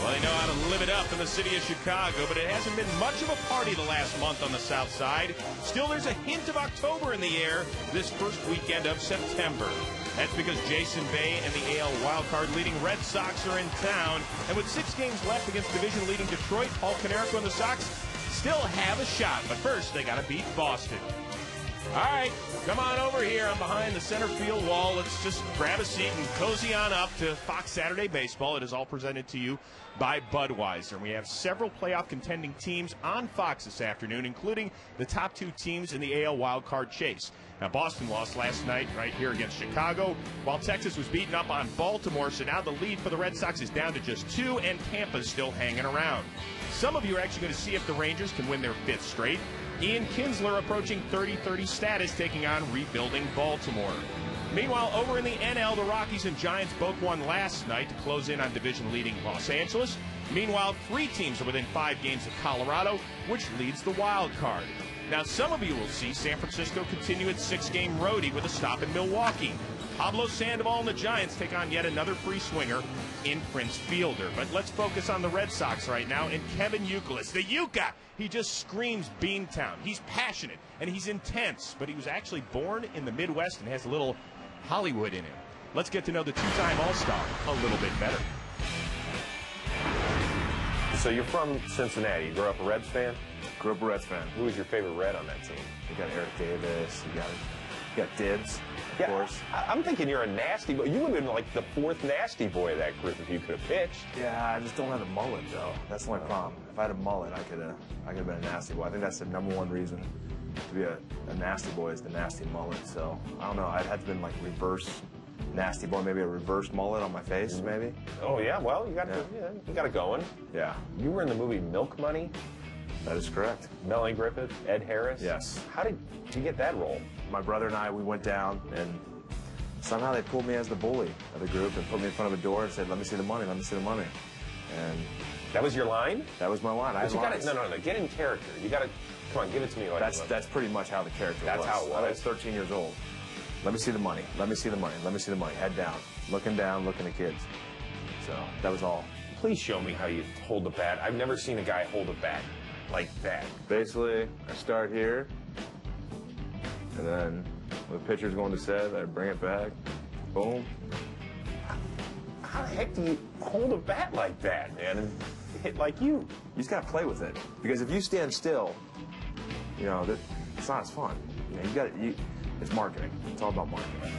Well, they know how to live it up in the city of Chicago, but it hasn't been much of a party the last month on the South Side. Still, there's a hint of October in the air this first weekend of September. That's because Jason Bay and the AL wildcard leading Red Sox are in town. And with 6 games left against division-leading Detroit, Paul Canerico and the Sox still have a shot. But first, they got to beat Boston. All right, come on over here. I'm behind the center field wall. Let's just grab a seat and cozy on up to Fox Saturday Baseball. It is all presented to you by Budweiser. And we have several playoff contending teams on Fox this afternoon, including the top 2 teams in the AL wildcard chase. Now, Boston lost last night right here against Chicago, while Texas was beaten up on Baltimore. So now the lead for the Red Sox is down to just 2, and Tampa's still hanging around. Some of you are actually going to see if the Rangers can win their 5th straight. Ian Kinsler approaching 30-30 status, taking on rebuilding Baltimore. Meanwhile, over in the NL, the Rockies and Giants both won last night to close in on division-leading Los Angeles. Meanwhile, 3 teams are within 5 games of Colorado, which leads the wild card. Now, some of you will see San Francisco continue its 6-game roadie with a stop in Milwaukee. Pablo Sandoval and the Giants take on yet another free swinger in Prince Fielder. But let's focus on the Red Sox right now and Kevin Youkilis. The Yuka! He just screams Beantown. He's passionate and he's intense, but he was actually born in the Midwest and has a little Hollywood in him. Let's get to know the 2-time All-Star a little bit better. So you're from Cincinnati. You grew up a Reds fan? Grew up a Reds fan. Who was your favorite Red on that team? You got Eric Davis. You got Dibbs, of course. I'm thinking you're a nasty boy. You would have been like the 4th nasty boy of that group if you could have pitched. Yeah, I just don't have a mullet, though. That's the only problem. If I had a mullet, I could have been a nasty boy. I think that's the #1 reason to be a nasty boy is the nasty mullet. So, I don't know. I'd have to been like reverse nasty boy, maybe a reverse mullet on my face, maybe. Oh, yeah? Well, you got it going. Yeah. You were in the movie Milk Money. That is correct. Melanie Griffith, Ed Harris. Yes. How did you get that role? My brother and I, we went down, and somehow they pulled me as the bully of the group and put me in front of a door and said, "Let me see the money, let me see the money." And that was your line? That was my line. No, get in character. You got to, come on, give it to me. That's pretty much how the character was. That's how it was. I was 13 years old. Let me see the money. Let me see the money. Let me see the money. Head down, looking at kids. So that was all. Please show me how you hold the bat. I've never seen a guy hold a bat like that. Basically, I start here, and then when the pitcher's going to set, I bring it back. Boom. How the heck do you hold a bat like that, man, and hit like you? You just got to play with it. Because if you stand still, you know, it's not as fun. You know, it's marketing. It's all about marketing.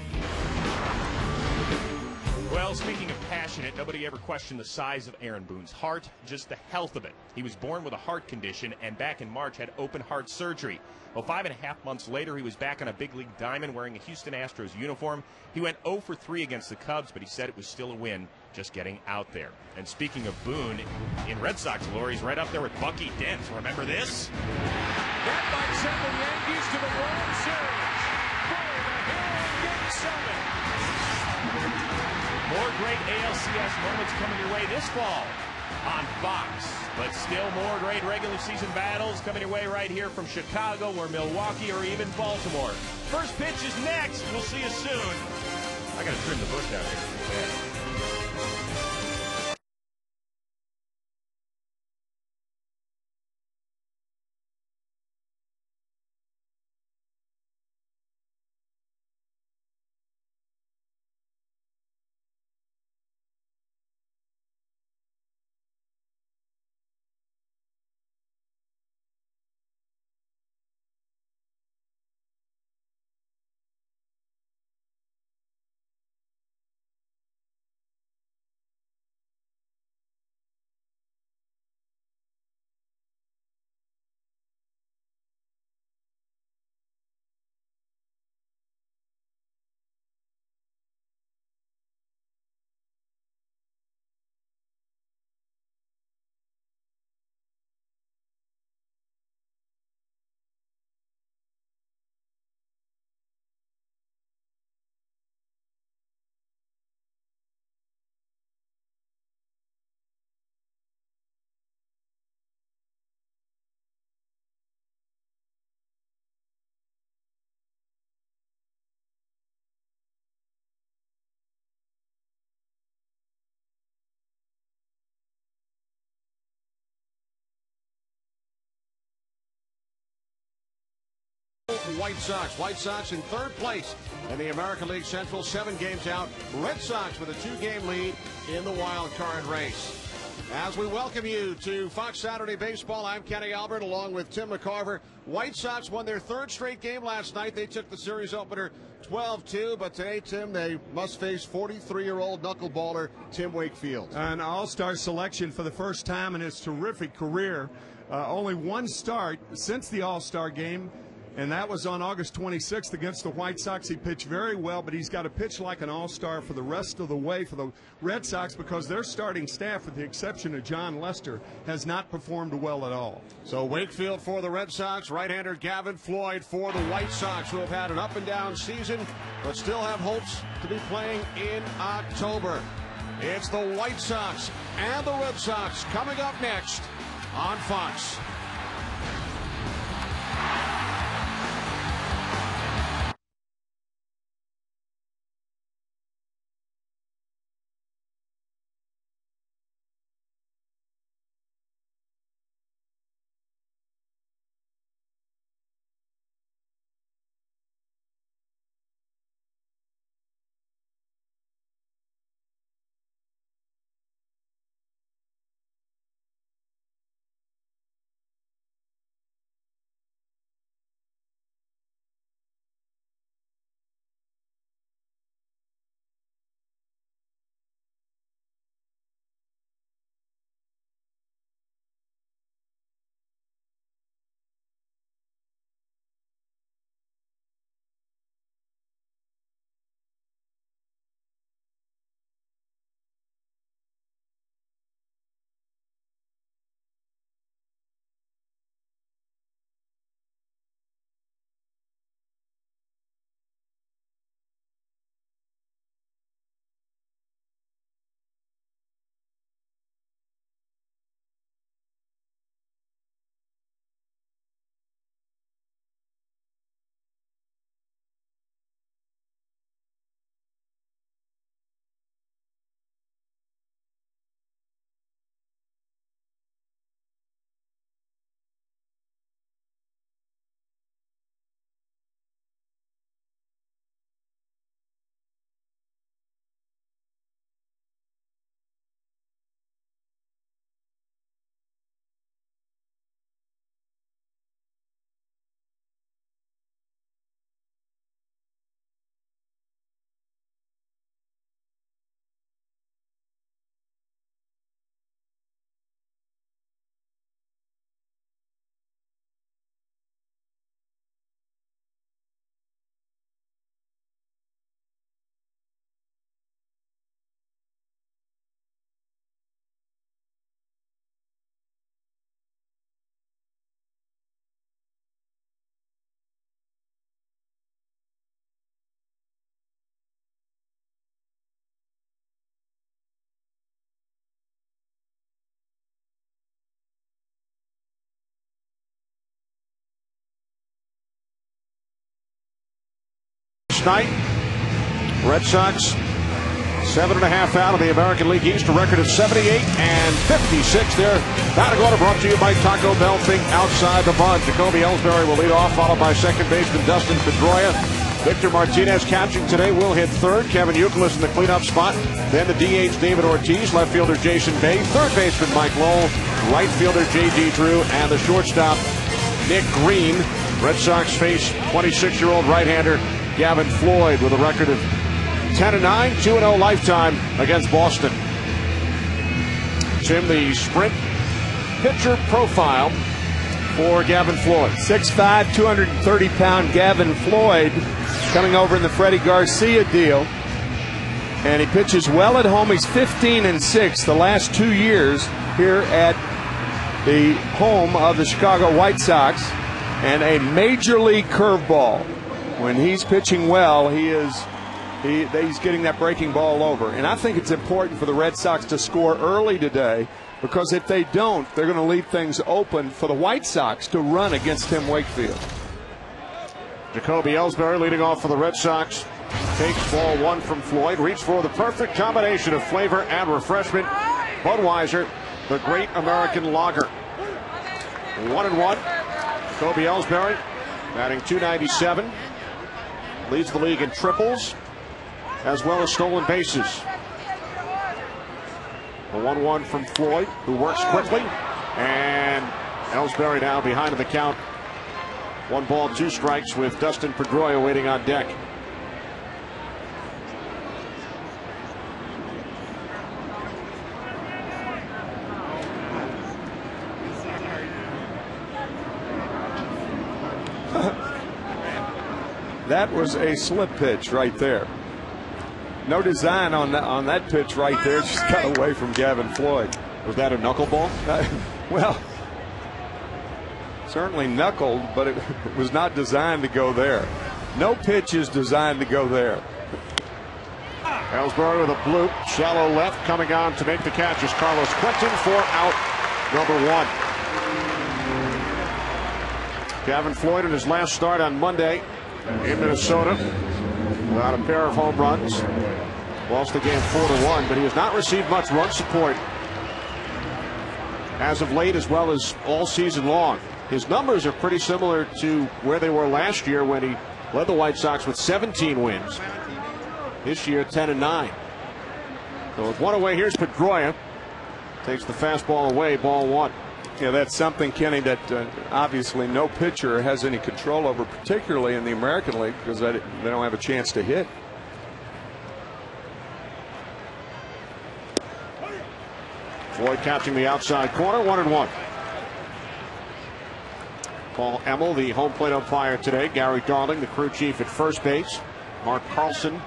Well, speaking of passionate, nobody ever questioned the size of Aaron Boone's heart, just the health of it. He was born with a heart condition and back in March had open heart surgery. Well, 5.5 months later, he was back on a big league diamond wearing a Houston Astros uniform. He went 0 for 3 against the Cubs, but he said it was still a win just getting out there. And speaking of Boone, in Red Sox lore, he's right up there with Bucky Dent. Remember this? That might send the Yankees to the World Series. Boone here in Game 7. More great ALCS moments coming your way this fall on Fox. But still more great regular season battles coming your way right here from Chicago or Milwaukee or even Baltimore. First pitch is next. We'll see you soon. I got to trim the bush out here. White Sox. White Sox in third place in the American League Central, 7 games out. Red Sox with a 2-game lead in the wild card race. As we welcome you to Fox Saturday Baseball, I'm Kenny Albert along with Tim McCarver. White Sox won their 3rd straight game last night. They took the series opener 12-2, but today, Tim, they must face 43-year-old knuckleballer Tim Wakefield. An all-star selection for the first time in his terrific career. Only one start since the all-star game, and that was on August 26th against the White Sox. He pitched very well, but he's got to pitch like an all-star for the rest of the way for the Red Sox because their starting staff, with the exception of John Lester, has not performed well at all. So Wakefield for the Red Sox, right-hander Gavin Floyd for the White Sox, who have had an up-and-down season, but still have hopes to be playing in October. It's the White Sox and the Red Sox coming up next on Fox. Night, Red Sox 7.5 out of the American League East, a record of 78 and 56 there. Batagorda brought to you by Taco Bell. Think outside the bun. Jacoby Ellsbury will lead off, followed by second baseman Dustin Pedroia. Victor Martinez catching today will hit third. Kevin Youkilis in the cleanup spot. Then the DH David Ortiz, left fielder Jason Bay, third baseman Mike Lowell, right fielder J.D. Drew, and the shortstop Nick Green. Red Sox face 26-year-old right-hander Gavin Floyd with a record of 10-9, 2-0 lifetime against Boston. Tim, the sprint pitcher profile for Gavin Floyd. 6'5", 230-pound Gavin Floyd coming over in the Freddie Garcia deal. And he pitches well at home. He's 15-6 the last 2 years here at the home of the Chicago White Sox. And a major league curveball. When he's pitching well, he's getting that breaking ball over. And I think it's important for the Red Sox to score early today, because if they don't, they're going to leave things open for the White Sox to run against Tim Wakefield. Jacoby Ellsbury leading off for the Red Sox. Takes ball 1 from Floyd. Reached for the perfect combination of flavor and refreshment. Budweiser, the great American lager. 1-1. Jacoby Ellsbury batting .297. Leads the league in triples as well as stolen bases. The 1-1 from Floyd, who works quickly, and Ellsbury now behind in the count. 1 ball, 2 strikes with Dustin Pedroia waiting on deck. That was a slip pitch right there. No design on that pitch right there. Just got away from Gavin Floyd. Was that a knuckleball? Well, certainly knuckled, but it was not designed to go there. No pitch is designed to go there. Ellsbury with a bloop, shallow left, coming on to make the catch is Carlos Quentin for out number 1. Gavin Floyd in his last start on Monday in Minnesota without a pair of home runs. Lost the game 4-1, but he has not received much run support as of late, as well as all season long. His numbers are pretty similar to where they were last year when he led the White Sox with 17 wins. This year 10-9. So with 1 away, here's Pedroia. Takes the fastball away, ball 1. Yeah, that's something, Kenny, that obviously no pitcher has any control over, particularly in the American League, because they don't have a chance to hit. Floyd catching the outside corner, 1-1. Paul Emmel, the home plate umpire today. Gary Darling, the crew chief at first base. Mark Carlson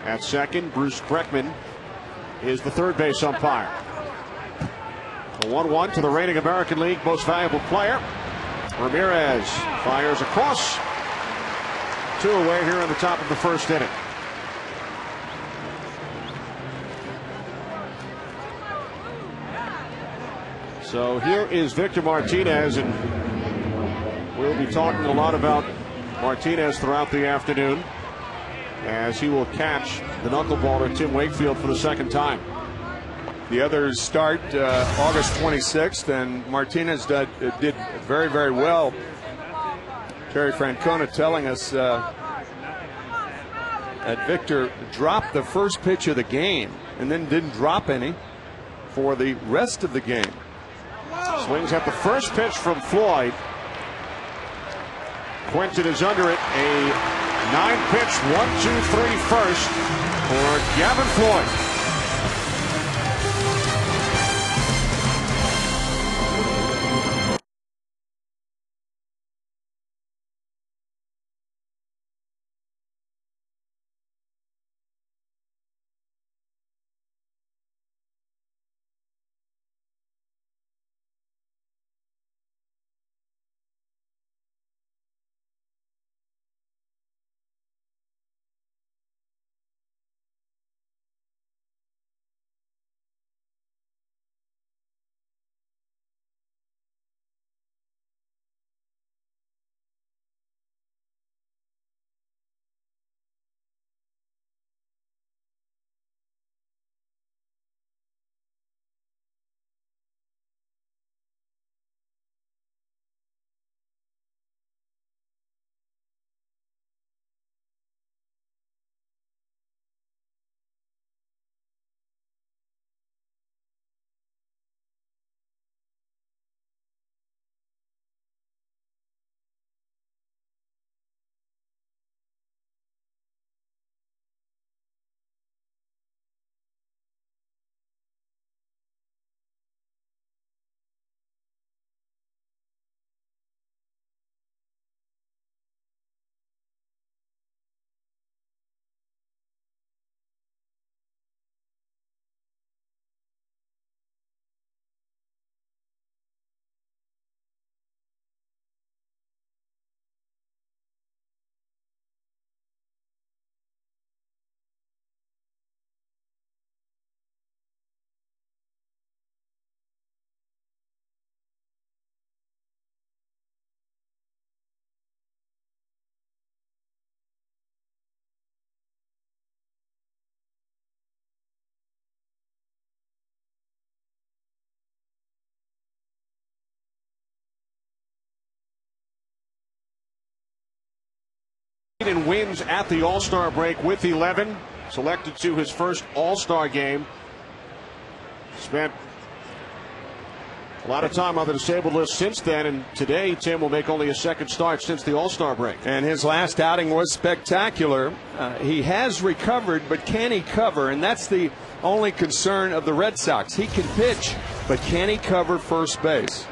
at second. Bruce Breckman is the third base umpire. A 1-1 to the reigning American League most valuable player. Ramirez fires across. 2 away here in the top of the first inning. So here is Victor Martinez, and we'll be talking a lot about Martinez throughout the afternoon as he will catch the knuckleballer Tim Wakefield for the second time. The others start August 26th, and Martinez did very, very well. Terry Francona telling us that Victor dropped the first pitch of the game and then didn't drop any for the rest of the game. Swings at the first pitch from Floyd. Quentin is under it. A 9-pitch 1-2-3 first for Gavin Floyd. And wins at the All-Star break with 11. Selected to his first All-Star game. Spent a lot of time on the disabled list since then, and today Tim will make only a second start since the All-Star break. And his last outing was spectacular. He has recovered, but can he cover? And that's the only concern of the Red Sox. He can pitch, but can he cover first base?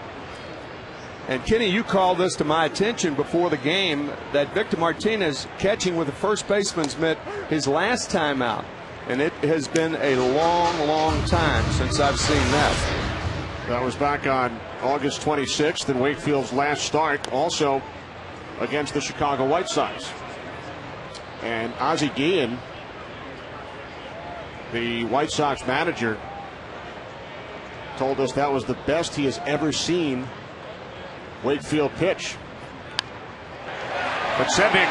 And Kenny, you called this to my attention before the game, that Victor Martinez catching with a first baseman's mitt his last time out. And it has been a long, long time since I've seen that. That was back on August 26th in Wakefield's last start, also against the Chicago White Sox. And Ozzie Guillen, the White Sox manager, told us that was the best he has ever seen Wakefield pitch. But Sednick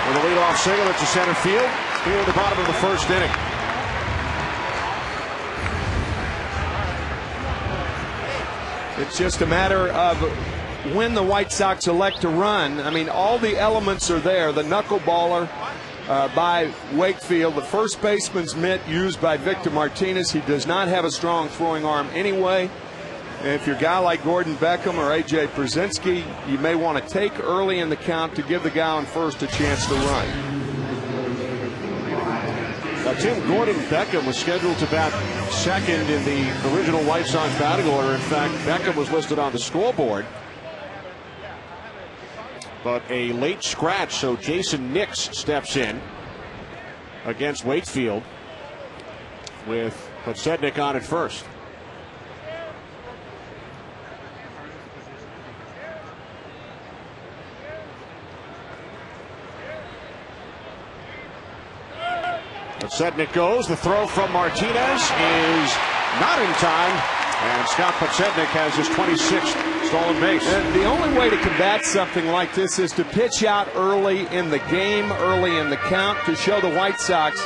with a leadoff single into center field here in the bottom of the first inning. It's just a matter of when the White Sox elect to run. I mean, all the elements are there. The knuckleballer by Wakefield, the first baseman's mitt used by Victor Martinez. He does not have a strong throwing arm anyway. And if you're a guy like Gordon Beckham or A.J. Przinsky, you may want to take early in the count to give the guy on first a chance to run. Now, Tim, Gordon Beckham was scheduled to bat second in the original White Sox batting order. In fact, Beckham was listed on the scoreboard. But a late scratch, so Jason Nix steps in against Wakefield with Podsednik on at first. Podsednik goes. The throw from Martinez is not in time. And Scott Podsednik has his 26th stolen base. And the only way to combat something like this is to pitch out early in the game, early in the count, to show the White Sox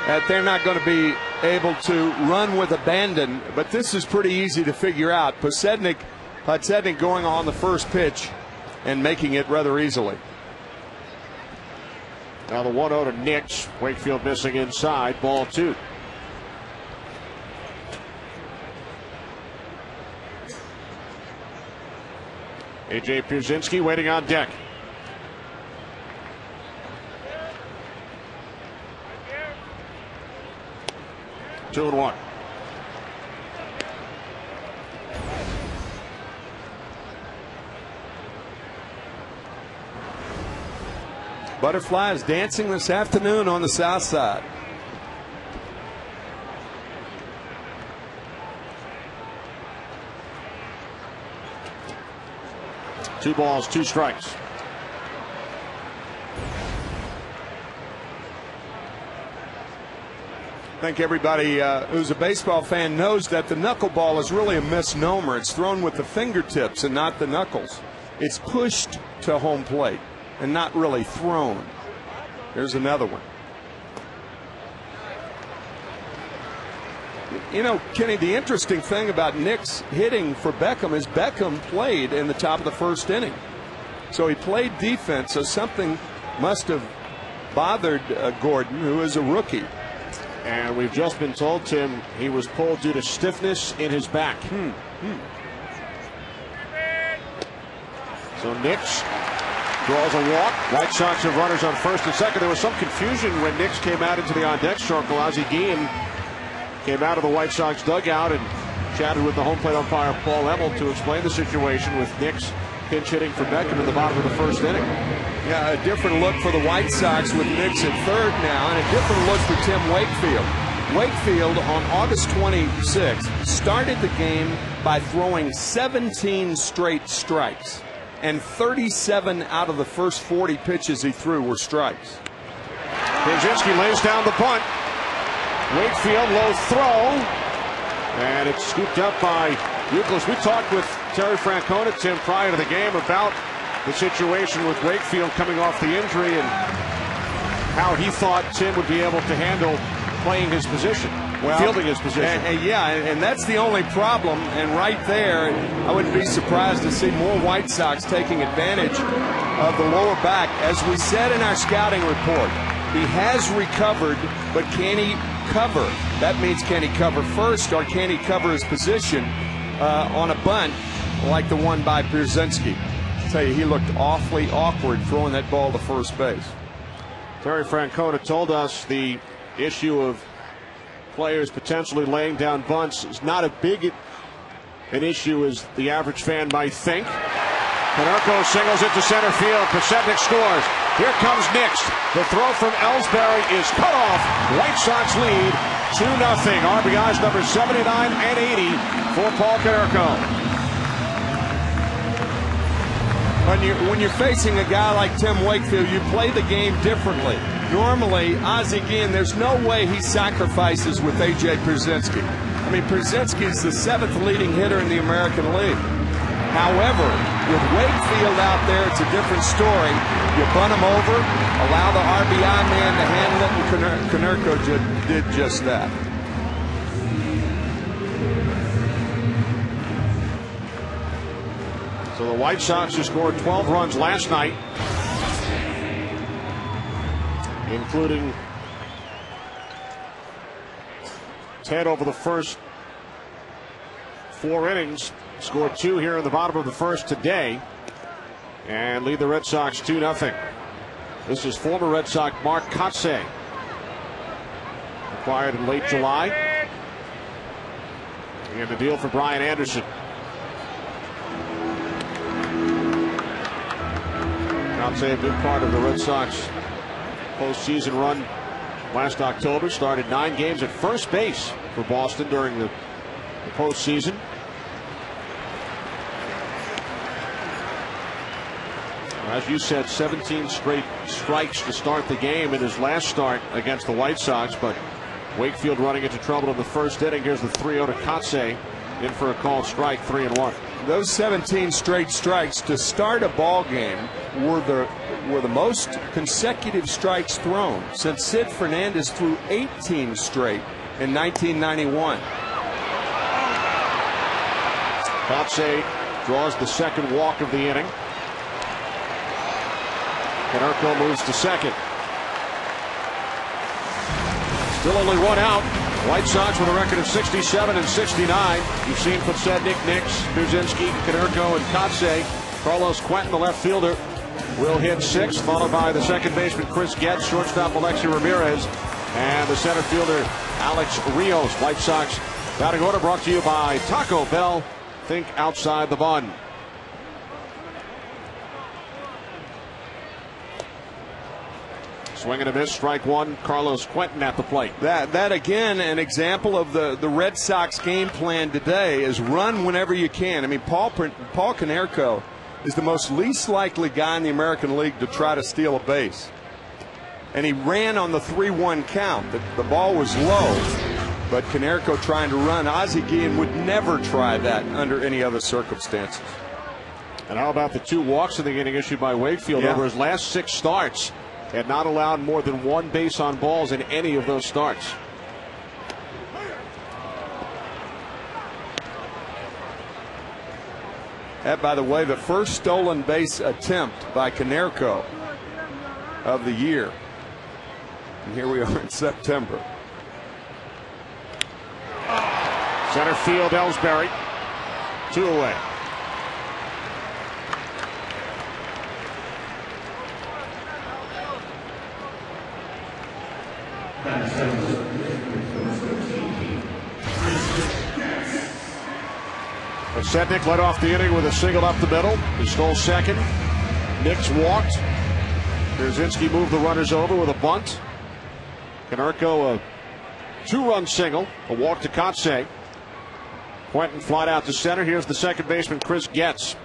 that they're not going to be able to run with abandon. But this is pretty easy to figure out. Podsednik going on the first pitch and making it rather easily. Now the 1-0 to Nix. Wakefield missing inside. Ball 2. A.J. Pierzynski waiting on deck. Two and one. Butterflies dancing this afternoon on the south side. Two balls, two strikes. I think everybody who's a baseball fan knows that the knuckleball is really a misnomer. It's thrown with the fingertips and not the knuckles. It's pushed to home plate and not really thrown. There's another one. You know, Kenny, the interesting thing about Nix hitting for Beckham is Beckham played in the top of the first inning. So he played defense, so something must have bothered Gordon, who is a rookie. And we've just been told, Tim, he was pulled due to stiffness in his back. So Nix draws a walk. White Sox have runners on first and second. There was some confusion when Nix came out into the on-deck circle. Ozzie Guillen came out of the White Sox dugout and chatted with the home plate umpire Paul Emmel to explain the situation with Nix pinch hitting for Beckham in the bottom of the first inning. Yeah, a different look for the White Sox with Nix at third now, and a different look for Tim Wakefield. Wakefield on August 26th started the game by throwing 17 straight strikes, and 37 out of the first 40 pitches he threw were strikes. Pierzynski lays down the bunt. Wakefield low throw, and it's scooped up by Youkilis. We talked with Terry Francona, Tim, prior to the game about the situation with Wakefield coming off the injury and how he thought Tim would be able to handle playing his position. fielding his position. And that's the only problem. And right there, I wouldn't be surprised to see more White Sox taking advantage of the lower back. As we said in our scouting report, he has recovered, but can he cover? That means, can he cover first, or can he cover his position on a bunt like the one by Pierzynski? I'll tell you, he looked awfully awkward throwing that ball to first base. Terry Francona told us the issue of players potentially laying down bunts is not as big an issue as the average fan might think. Konerko singles it to center field. Pasetnik scores. Here comes Nix. The throw from Ellsbury is cut off. White Sox lead 2-0. RBIs number 79 and 80 for Paul Konerko. When you're facing a guy like Tim Wakefield, you play the game differently. Normally, Ozzie Guillen, there's no way he sacrifices with A.J. Pierzynski. I mean, Pierzynski is the 7th leading hitter in the American League. However, with Wakefield out there, it's a different story. You bunt him over, allow the RBI man to handle it, and Konerko did just that. So the White Sox, who scored 12 runs last night, including 10 over the first 4 innings, scored 2 here in the bottom of the first today, and lead the Red Sox 2-0. This is former Red Sox Mark Kotsay, acquired in late July, and the deal for Brian Anderson. Kotsay, a big part of the Red Sox postseason run last October. Started 9 games at first base for Boston during the postseason. As you said, 17 straight strikes to start the game in his last start against the White Sox, but Wakefield running into trouble in the first inning. Here's the 3-0 to Kotsay, in for a called strike, 3-1. Those 17 straight strikes to start a ball game were the most consecutive strikes thrown since Sid Fernandez threw 18 straight in 1991. Kotsay draws the second walk of the inning. Konerko moves to second. Still only 1 out. White Sox with a record of 67 and 69. You've seen Pasetnik, Nix, Pierzynski, Konerko, and Kotsay. Carlos Quentin, the left fielder, will hit 6th, followed by the second baseman Chris Getz, shortstop Alexi Ramirez, and the center fielder Alex Rios. White Sox batting order brought to you by Taco Bell. Think outside the bun. Swing and a miss, strike 1. Carlos Quentin at the plate. That again, an example of the Red Sox game plan today is run whenever you can. I mean, Paul Konerko is the most least likely guy in the American League to try to steal a base. And he ran on the 3-1 count. The ball was low, but Konerko trying to run. Ozzie Guillen would never try that under any other circumstances. And how about the 2 walks in the inning issued by Wakefield over his last 6 starts? Had not allowed more than 1 base on balls in any of those starts. That, by the way, the first stolen base attempt by Konerko of the year. And here we are in September. Center field, Ellsbury. 2 away. Pasetnik led off the inning with a single up the middle. He stole second. Nix walked. Pierzynski moved the runners over with a bunt. Konerko a 2-run single, a walk to Kotsay. Quentin flied out to center. Here's the second baseman, Chris Getz.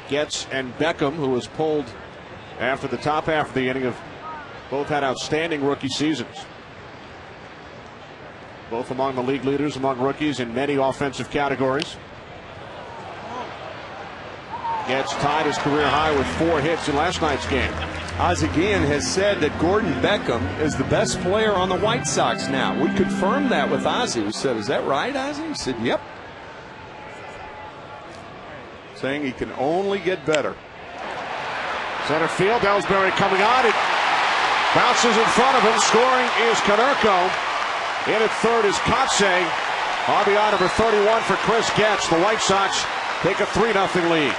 Getz and Beckham, who was pulled after the top half of the inning, have both had outstanding rookie seasons. Both among the league leaders among rookies in many offensive categories. Getz tied his career high with 4 hits in last night's game. Ozzie Guillen has said that Gordon Beckham is the best player on the White Sox now. We confirmed that with Ozzie. We said, is that right, Ozzie? He said, yep. Saying he can only get better. Center field, Ellsbury coming on. It bounces in front of him. Scoring is Konerko. In at third is Kotze. RBI number 31 for Chris Getz. The White Sox take a 3-0 lead.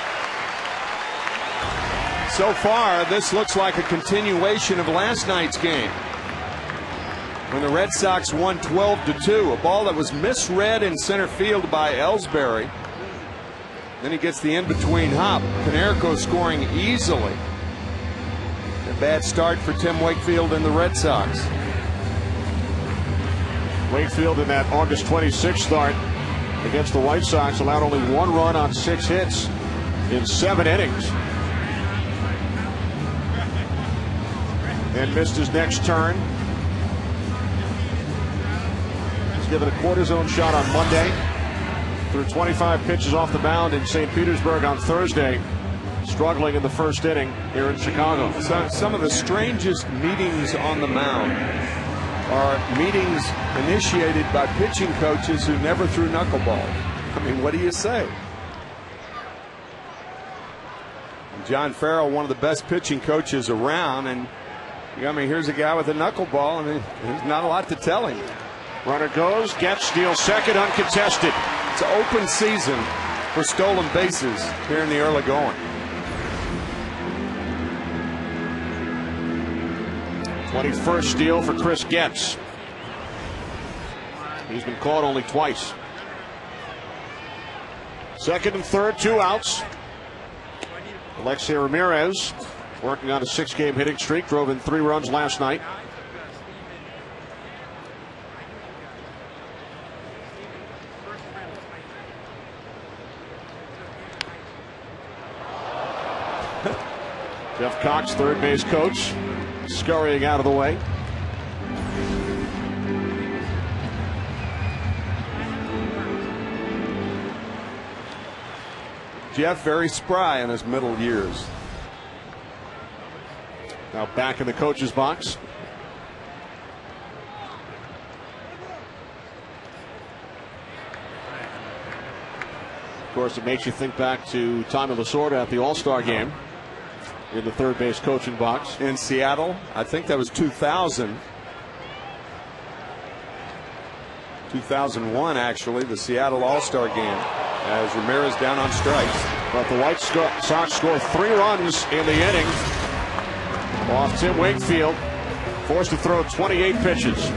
So far, this looks like a continuation of last night's game, when the Red Sox won 12-2. A ball that was misread in center field by Ellsbury. Then he gets the in-between hop. Konerko scoring easily. A bad start for Tim Wakefield and the Red Sox. Wakefield in that August 26th start against the White Sox allowed only 1 run on 6 hits in 7 innings. And missed his next turn. He's given a cortisone shot on Monday. Threw 25 pitches off the mound in St. Petersburg on Thursday. Struggling in the first inning here in Chicago. Some of the strangest meetings on the mound are meetings initiated by pitching coaches who never threw knuckleball. I mean, what do you say? John Farrell, one of the best pitching coaches around, and I mean, here's a guy with a knuckleball. I mean, there's not a lot to tell him. Runner goes, Getz steals second, uncontested. It's an open season for stolen bases here in the early going. 21st steal for Chris Getz. He's been caught only twice. Second and third, 2 outs. Alexei Ramirez working on a 6-game hitting streak, drove in 3 runs last night. Jeff Cox, third base coach, scurrying out of the way. Jeff very spry in his middle years. Now back in the coach's box. Of course, it makes you think back to Tommy Lasorda at the All-Star game in the third base coaching box. In Seattle, I think that was 2000. 2001, actually, the Seattle All-Star game, as Ramirez down on strikes. But the White Sox score 3 runs in the inning off Tim Wakefield, forced to throw 28 pitches.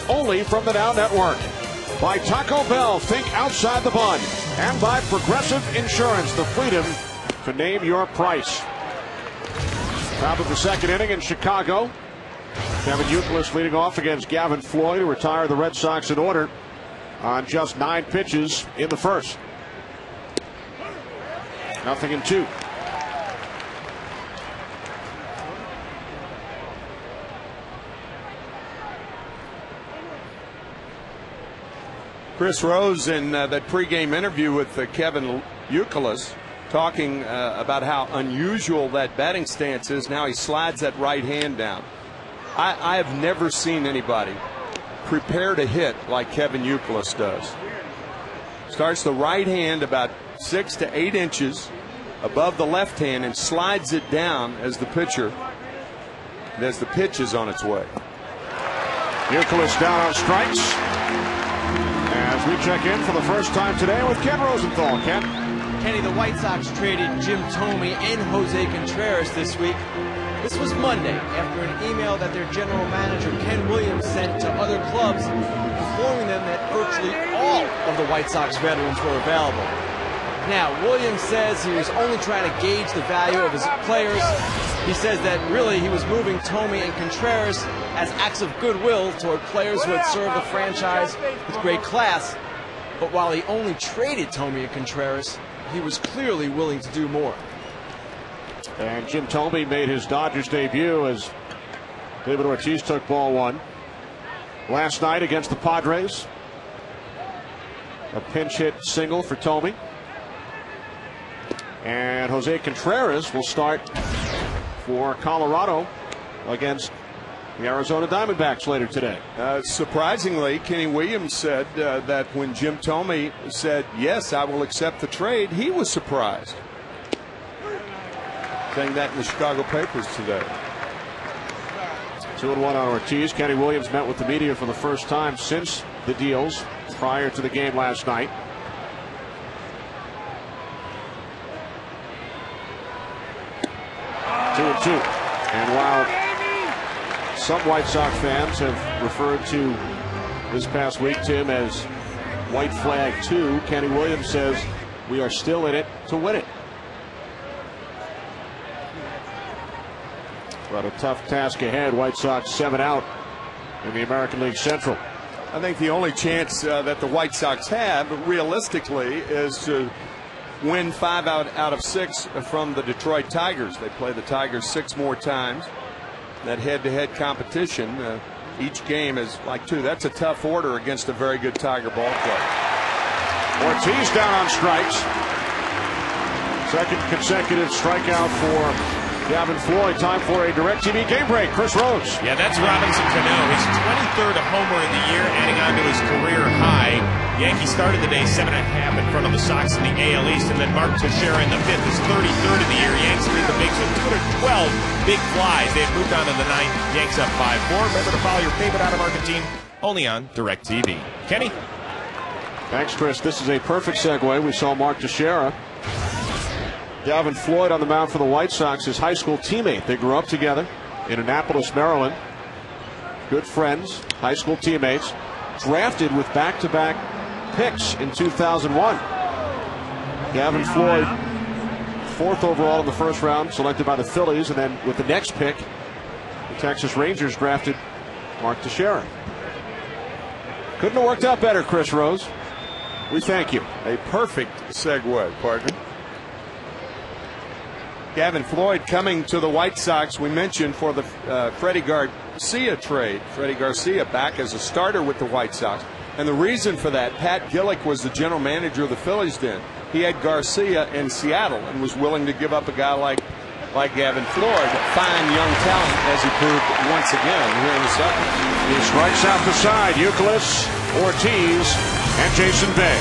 Only from the Now Network. By Taco Bell, think outside the bun. And by Progressive Insurance, the freedom to name your price. Top of the second inning in Chicago. Kevin Youkilis leading off against Gavin Floyd to retire the Red Sox in order on just 9 pitches in the first. 0-2. Chris Rose in that pregame interview with Kevin Youkilis talking about how unusual that batting stance is. Now he slides that right hand down. I have never seen anybody prepare to hit like Kevin Youkilis does. Starts the right hand about 6 to 8 inches above the left hand and slides it down as the pitcher, as the pitch is on its way. Youkilis down on strikes. As we check in for the first time today with Ken Rosenthal. Ken? Kenny, the White Sox traded Jim Thome and Jose Contreras this week. This was Monday after an email that their general manager Ken Williams sent to other clubs informing them that virtually all of the White Sox veterans were available. Now, Williams says he was only trying to gauge the value of his players. He says that really he was moving Thome and Contreras as acts of goodwill toward players who had served the franchise with great class. But while he only traded Thome and Contreras, he was clearly willing to do more. And Jim Thome made his Dodgers debut as David Ortiz took ball 1 last night against the Padres. A pinch hit single for Thome. And Jose Contreras will start for Colorado against the Arizona Diamondbacks later today. Surprisingly, Kenny Williams said that when Jim Thome said, yes, I will accept the trade, he was surprised. Saying that in the Chicago papers today. 2-1 on Ortiz. Kenny Williams met with the media for the first time since the deals prior to the game last night. And while some White Sox fans have referred to this past week, Tim, as White Flag 2, Kenny Williams says we are still in it to win it. But a tough task ahead. White Sox 7 out in the American League Central. I think the only chance that the White Sox have, realistically, is to win 5 out of 6 from the Detroit Tigers. They play the Tigers 6 more times. That head-to-head competition, each game is like 2. That's a tough order against a very good Tiger ball club. Ortiz down on strikes. Second consecutive strikeout for Gavin Floyd. Time for a DirecTV game break. Chris Rose. Yeah, that's Robinson Cano. His 23rd homer in the year, adding on to his career high. Yankees started the day 7.5 in front of the Sox in the AL East, and then Mark Teixeira in the 5th, his 33rd of the year. Yankees lead the bigs with 212 big flies. They have moved on to the 9th. Yanks up 5-4. Remember to follow your favorite out of market team only on DirecTV. Kenny? Thanks, Chris. This is a perfect segue. We saw Mark Teixeira. Gavin Floyd on the mound for the White Sox, his high school teammate. They grew up together in Annapolis, Maryland. Good friends, high school teammates. Drafted with back-to-back picks in 2001. Gavin Floyd, 4th overall in the first round, selected by the Phillies, and then with the next pick, the Texas Rangers drafted Mark Teixeira. Couldn't have worked out better, Chris Rose. We thank you. A perfect segue, partner. Gavin Floyd coming to the White Sox, we mentioned, for the Freddie Garcia trade. Freddie Garcia back as a starter with the White Sox. And the reason for that, Pat Gillick was the general manager of the Phillies then. He had Garcia in Seattle and was willing to give up a guy like Gavin Floyd, fine young talent, as he proved once again here in the second. He strikes out the side. Youkilis, Ortiz, and Jason Bay.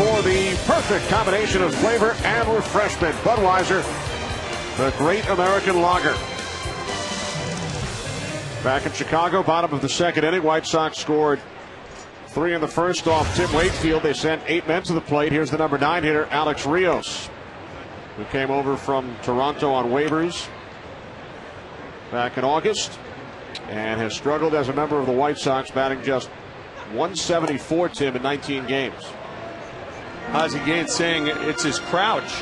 for the perfect combination of flavor and refreshment. Budweiser, the great American lager. Back in Chicago, bottom of the second inning, White Sox scored 3 in the first off Tim Wakefield. They sent 8 men to the plate. Here's the number 9 hitter, Alex Rios, who came over from Toronto on waivers back in August and has struggled as a member of the White Sox, batting just .174, Tim, in 19 games. Ozzie Gaines saying it's his crouch.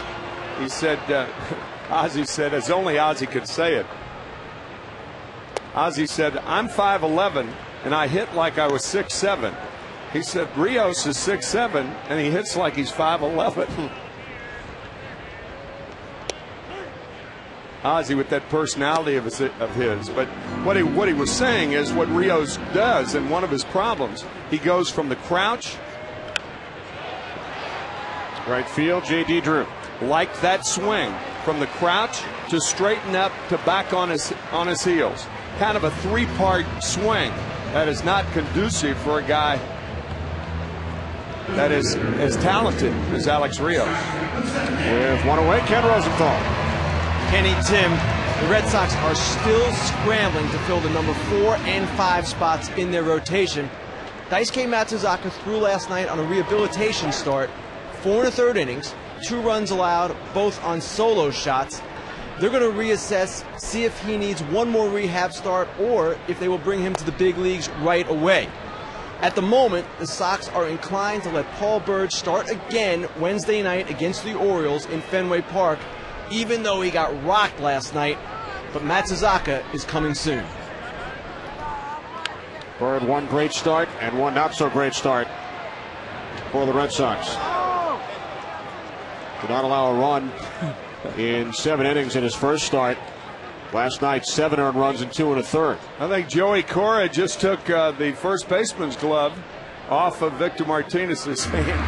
He said, Ozzie said, as only Ozzie could say it. Ozzie said, I'm 5'11", and I hit like I was 6'7". He said, Rios is 6'7", and he hits like he's 5'11". Ozzie with that personality of his. But what he was saying is what Rios does, and one of his problems, he goes from the crouch. Right field, J.D. Drew. Like that swing, from the crouch to straighten up to back on his heels. Kind of a 3-part swing that is not conducive for a guy that is as talented as Alex Rios. With one away, Ken Rosenthal. Kenny, Tim, the Red Sox are still scrambling to fill the number 4 and 5 spots in their rotation. Daisuke Matsuzaka threw last night on a rehabilitation start, 4 1/3 innings, 2 runs allowed, both on solo shots. They're going to reassess, see if he needs one more rehab start or if they will bring him to the big leagues right away. At the moment, the Sox are inclined to let Paul Burge start again Wednesday night against the Orioles in Fenway Park, even though he got rocked last night. But Matsuzaka is coming soon. Bird, one great start and one not so great start for the Red Sox. Did not allow a run in 7 innings in his first start. Last night, 7 earned runs and 2 1/3. I think Joey Cora just took the first baseman's glove off of Victor Martinez's hand.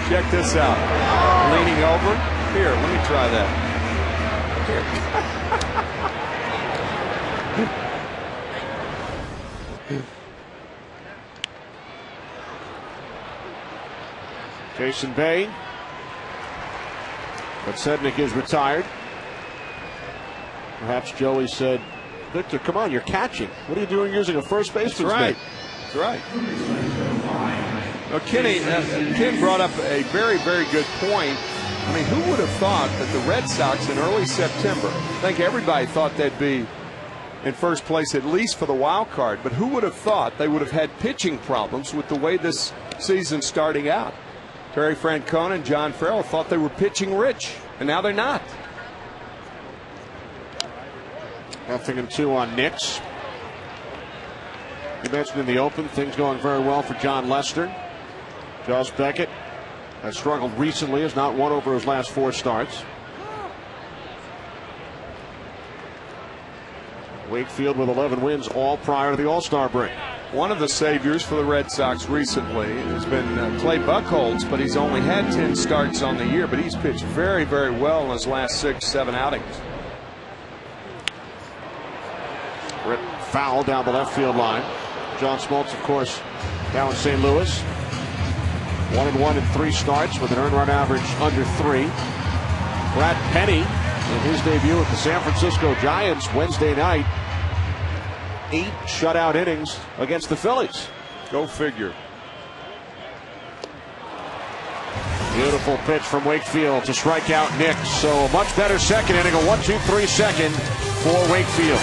Check this out. Leaning over. Here, let me try that. Here. Jason Bay. But Sednick is retired. Perhaps Joey said, Victor, come on, you're catching. What are you doing using a first baseman? That's right. That's right. Well, Ken brought up a very, very good point. I mean, who would have thought that the Red Sox in early September, I think everybody thought they'd be in first place at least for the wild card, but who would have thought they would have had pitching problems with the way this season's starting out? Terry Francona and John Farrell thought they were pitching rich, and now they're not. 0-2 on Knicks. You mentioned in the open, things going very well for John Lester. Josh Beckett has struggled recently, has not won over his last 4 starts. Wakefield with 11 wins, all prior to the All-Star break. One of the saviors for the Red Sox recently has been Clay Buchholz, but he's only had 10 starts on the year, but he's pitched very, very well in his last 6-7 outings. Rip foul down the left field line. John Smoltz, of course, now in St. Louis. 1-1 in 3 starts with an earned run average under 3. Brad Penny in his debut with the San Francisco Giants Wednesday night. 8 shutout innings against the Phillies. Go figure. Beautiful pitch from Wakefield to strike out Knicks. So a much better second inning, a 1-2-3 second for Wakefield.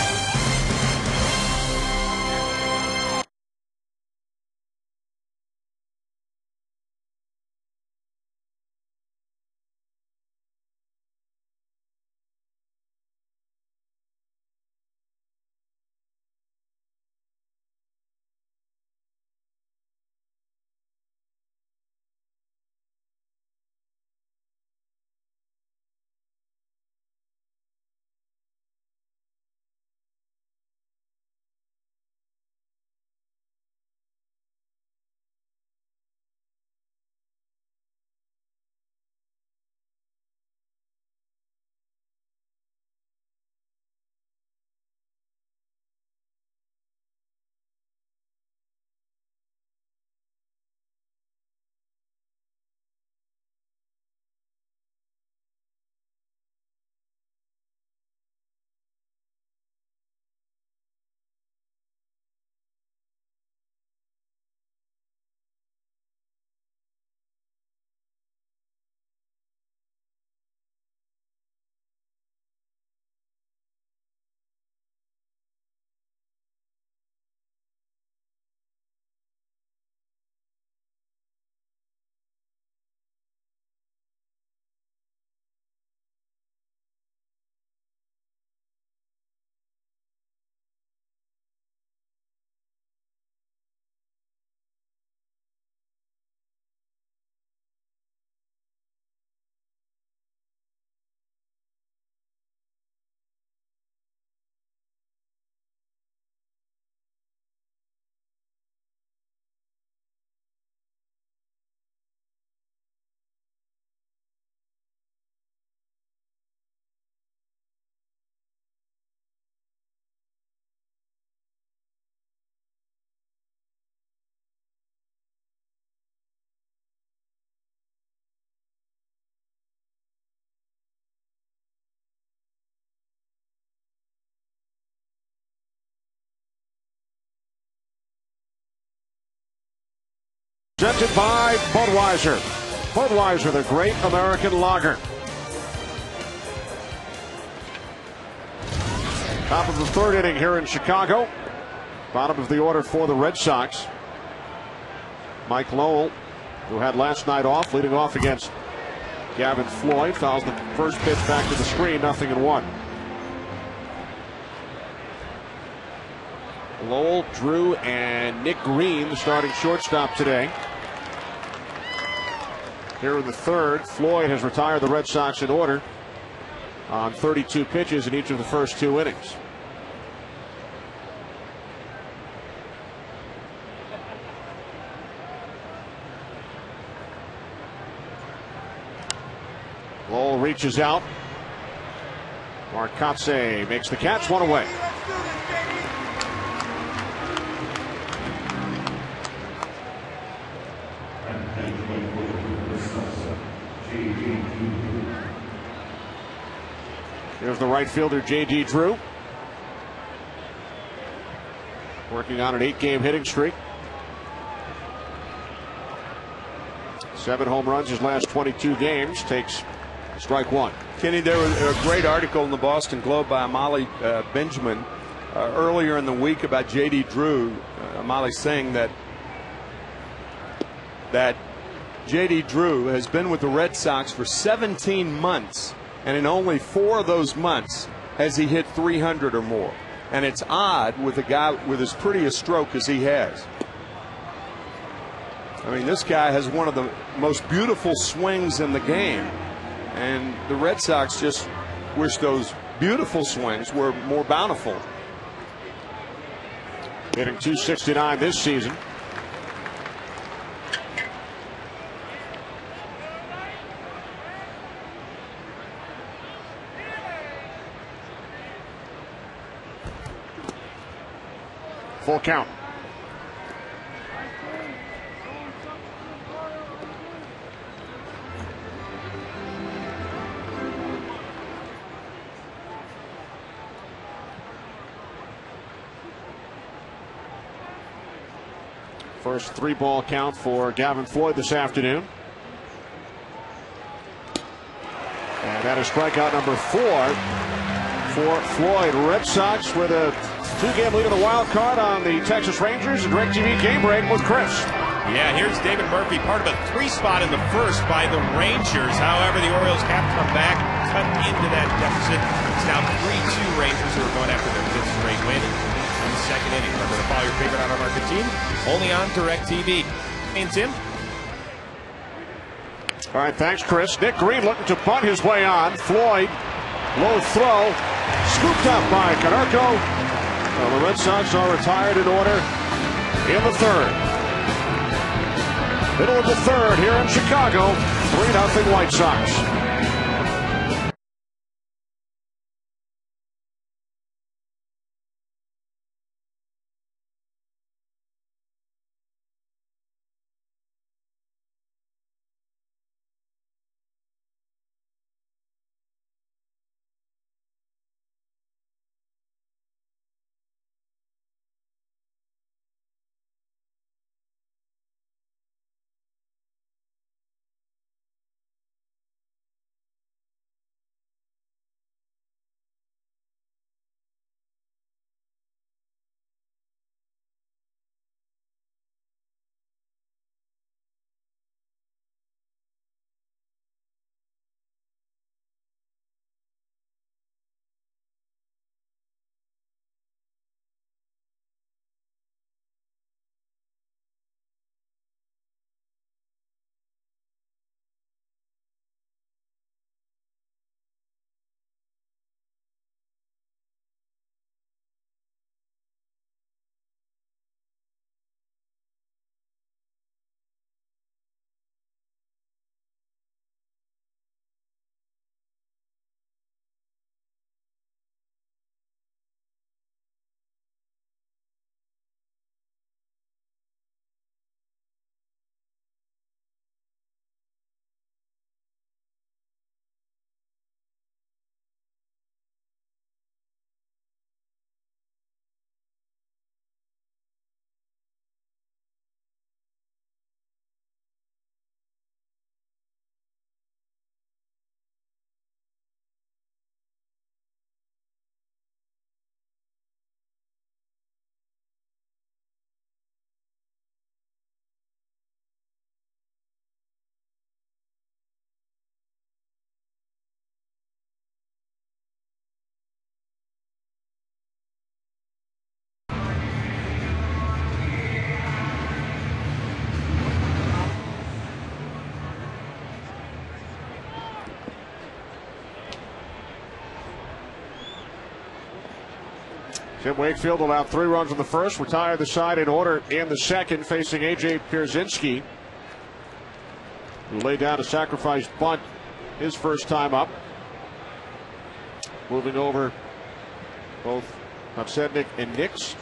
Presented by Budweiser. Budweiser, the great American lager. Top of the third inning here in Chicago. Bottom of the order for the Red Sox. Mike Lowell, who had last night off, leading off against Gavin Floyd, fouls the first pitch back to the screen, 0-1. Lowell, Drew, and Nick Green, the starting shortstop today. Here in the third, Floyd has retired the Red Sox in order on 32 pitches in each of the first 2 innings. Lowell reaches out. Marcotte makes the catch, 1 away. Here's the right fielder, J.D. Drew, working on an 8-game hitting streak. 7 home runs his last 22 games. Takes strike 1. Kenny, there was a great article in the Boston Globe by Amali Benjamin earlier in the week about J.D. Drew. Amali saying that J.D. Drew has been with the Red Sox for 17 months, and in only 4 of those months has he hit 300 or more. And it's odd with a guy with as pretty a stroke as he has. I mean, this guy has one of the most beautiful swings in the game. And the Red Sox just wish those beautiful swings were more bountiful. Hitting .269 this season. Full count. First 3-ball count for Gavin Floyd this afternoon. And that is strikeout number 4 for Floyd. Red Sox with a 2-game lead in the wild card on the Texas Rangers. A DirecTV game break with Chris. Yeah, here's David Murphy, part of a 3-spot in the first by the Rangers. However, the Orioles have come back, cut into that deficit. It's now 3-2 Rangers, who are going after their 5th straight win in the second inning. Remember to follow your favorite out-of-market team only on DirecTV. And Tim? All right, thanks, Chris. Nick Green looking to bunt his way on. Floyd, low throw, scooped up by Canerco. Well, the Red Sox are retired in order in the third. Middle of the third here in Chicago, 3-0 White Sox. Tim Wakefield allowed 3 runs in the first, retired the side in order in the second, facing A.J. Pierzynski, who laid down a sacrifice bunt his first time up. Moving over both Hudsednik and Nix.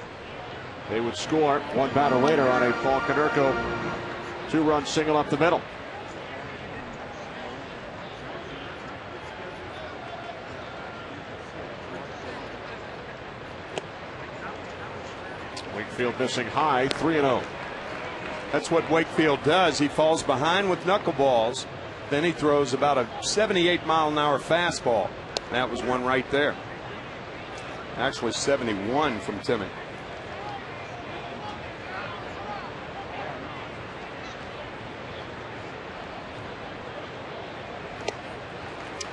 They would score one batter later on a Paul Konerko 2-run single up the middle. Wakefield missing high, 3-0. That's what Wakefield does. He falls behind with knuckleballs. Then he throws about a 78-mile-an-hour fastball. That was one right there. Actually 71 from Timmy.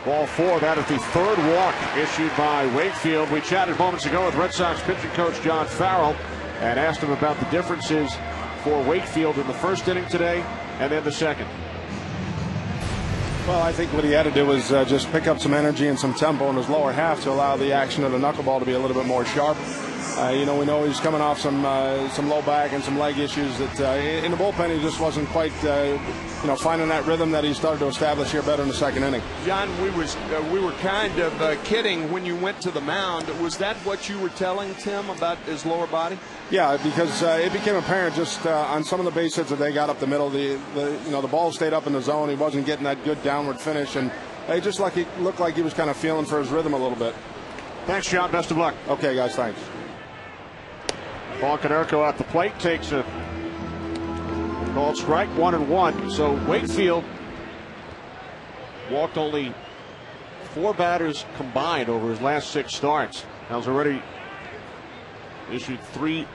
Ball 4. That is the 3rd walk issued by Wakefield. We chatted moments ago with Red Sox pitching coach John Farrell and asked him about the differences for Wakefield in the first inning today and then the second. Well, I think what he had to do was just pick up some energy and some tempo in his lower half to allow the action of the knuckleball to be a little bit more sharp. We know he's coming off some low back and some leg issues that in the bullpen he just wasn't quite finding that rhythm that he started to establish here better in the second inning. John, we were kind of kidding when you went to the mound. Was that what you were telling Tim about his lower body? Yeah, because it became apparent just on some of the base hits that they got up the middle. The ball stayed up in the zone. He wasn't getting that good downward finish, and it just looked like he was kind of feeling for his rhythm a little bit. Thanks, John. Best of luck. Okay, guys. Thanks. Paul Konerko at the plate takes a called strike, 1-1. So Wakefield walked only 4 batters combined over his last 6 starts. Has already issued 3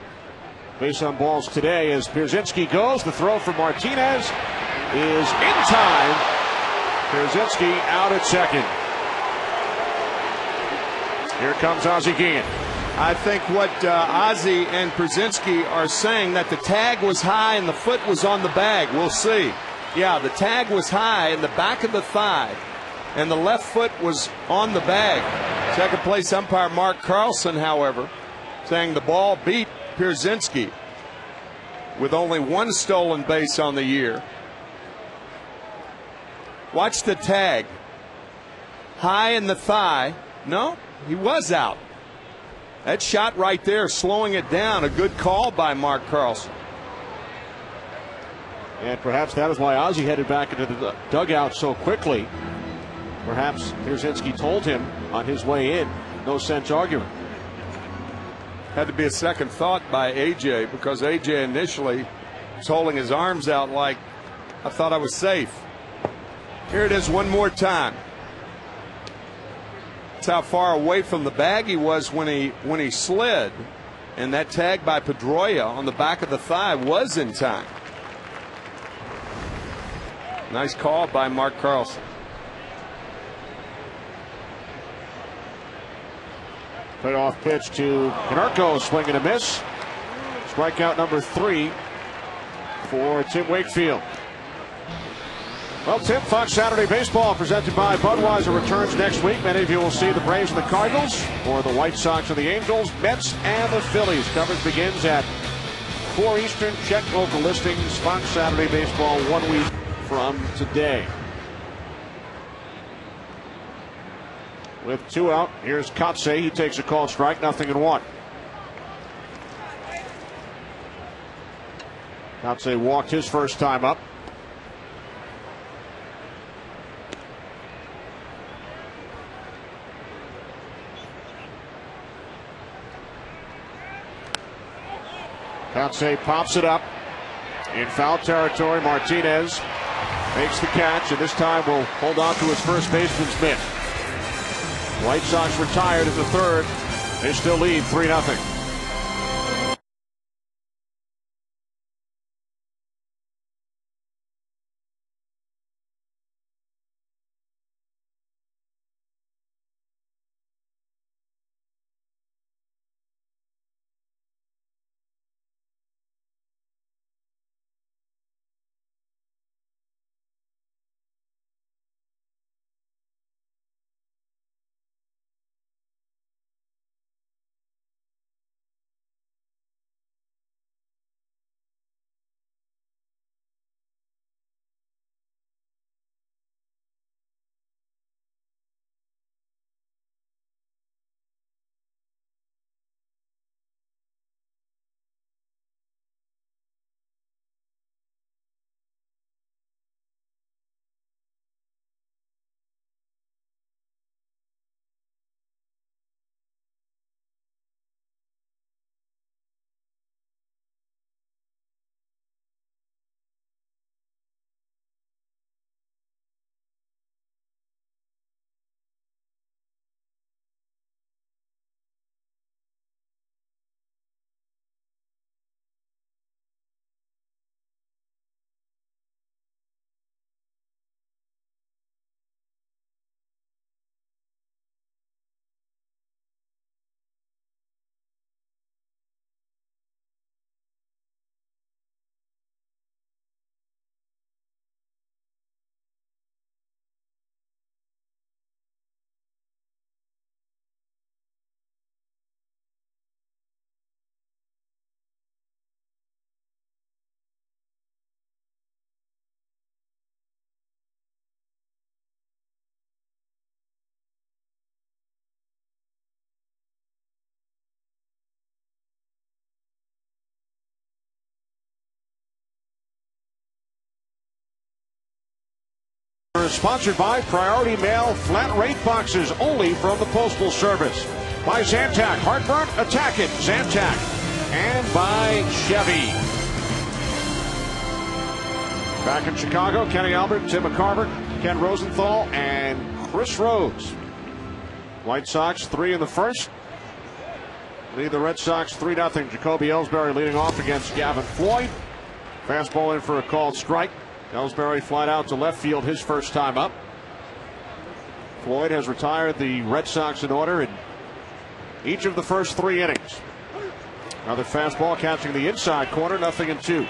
base on balls today as Pierzynski goes. The throw from Martinez is in time. Pierzynski out at second. Here comes Ozzie Guillen. I think what Ozzie and Pierzynski are saying that the tag was high and the foot was on the bag. We'll see. Yeah, the tag was high in the back of the thigh and the left foot was on the bag. Second place umpire Mark Carlson, however, saying the ball beat Pierzynski with only 1 stolen base on the year. Watch the tag. High in the thigh. No, he was out. That shot right there, slowing it down. A good call by Mark Carlson. And perhaps that is why Ozzie headed back into the dugout so quickly. Perhaps Pierzynski told him on his way in, no sense arguing. Had to be a second thought by A.J. because A.J. initially was holding his arms out like, I thought I was safe. Here it is one more time. That's how far away from the bag he was when he slid. And that tag by Pedroia on the back of the thigh was in time. Nice call by Mark Carlson. Payoff pitch to Konerko, swing and a miss. Strikeout number 3 for Tim Wakefield. Well, Tim, Fox Saturday Baseball presented by Budweiser returns next week. Many of you will see the Braves and the Cardinals, or the White Sox and the Angels, Mets and the Phillies. Coverage begins at 4 Eastern. Check local listings. Fox Saturday Baseball 1 week from today. With 2 out, here's Kotsay. He takes a called strike, 0-1. Kotsay walked his first time up. Kotsay pops it up in foul territory. Martinez makes the catch, and this time will hold on to his first baseman's mitt. White Sox retired in the 3rd. They still lead 3-0. are sponsored by Priority Mail Flat Rate Boxes, only from the Postal Service. By Zantac, heartburn, attack it, Zantac. And by Chevy. Back in Chicago, Kenny Albert, Tim McCarver, Ken Rosenthal, and Chris Rhodes. White Sox 3 in the first. Lead the Red Sox 3-0. Jacoby Ellsbury leading off against Gavin Floyd. Fastball in for a called strike. Ellsbury flied out to left field his first time up. Floyd has retired the Red Sox in order in each of the first 3 innings. Another fastball catching the inside corner, 0-2.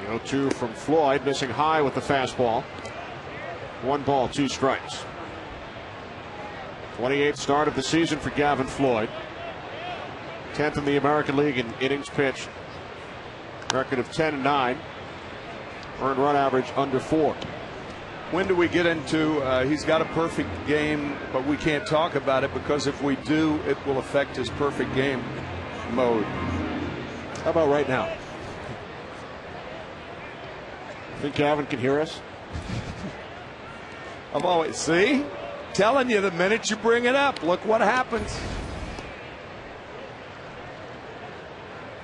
The 0-2 from Floyd, missing high with the fastball. 1 ball, 2 strikes. 28th start of the season for Gavin Floyd. 10th in the American League in innings pitched. Record of 10-9. Earned run average under 4. When do we get into he's got a perfect game, but we can't talk about it because if we do, it will affect his perfect game mode? How about right now? Think Gavin can hear us? I'm always, see? Telling you the minute you bring it up, look what happens.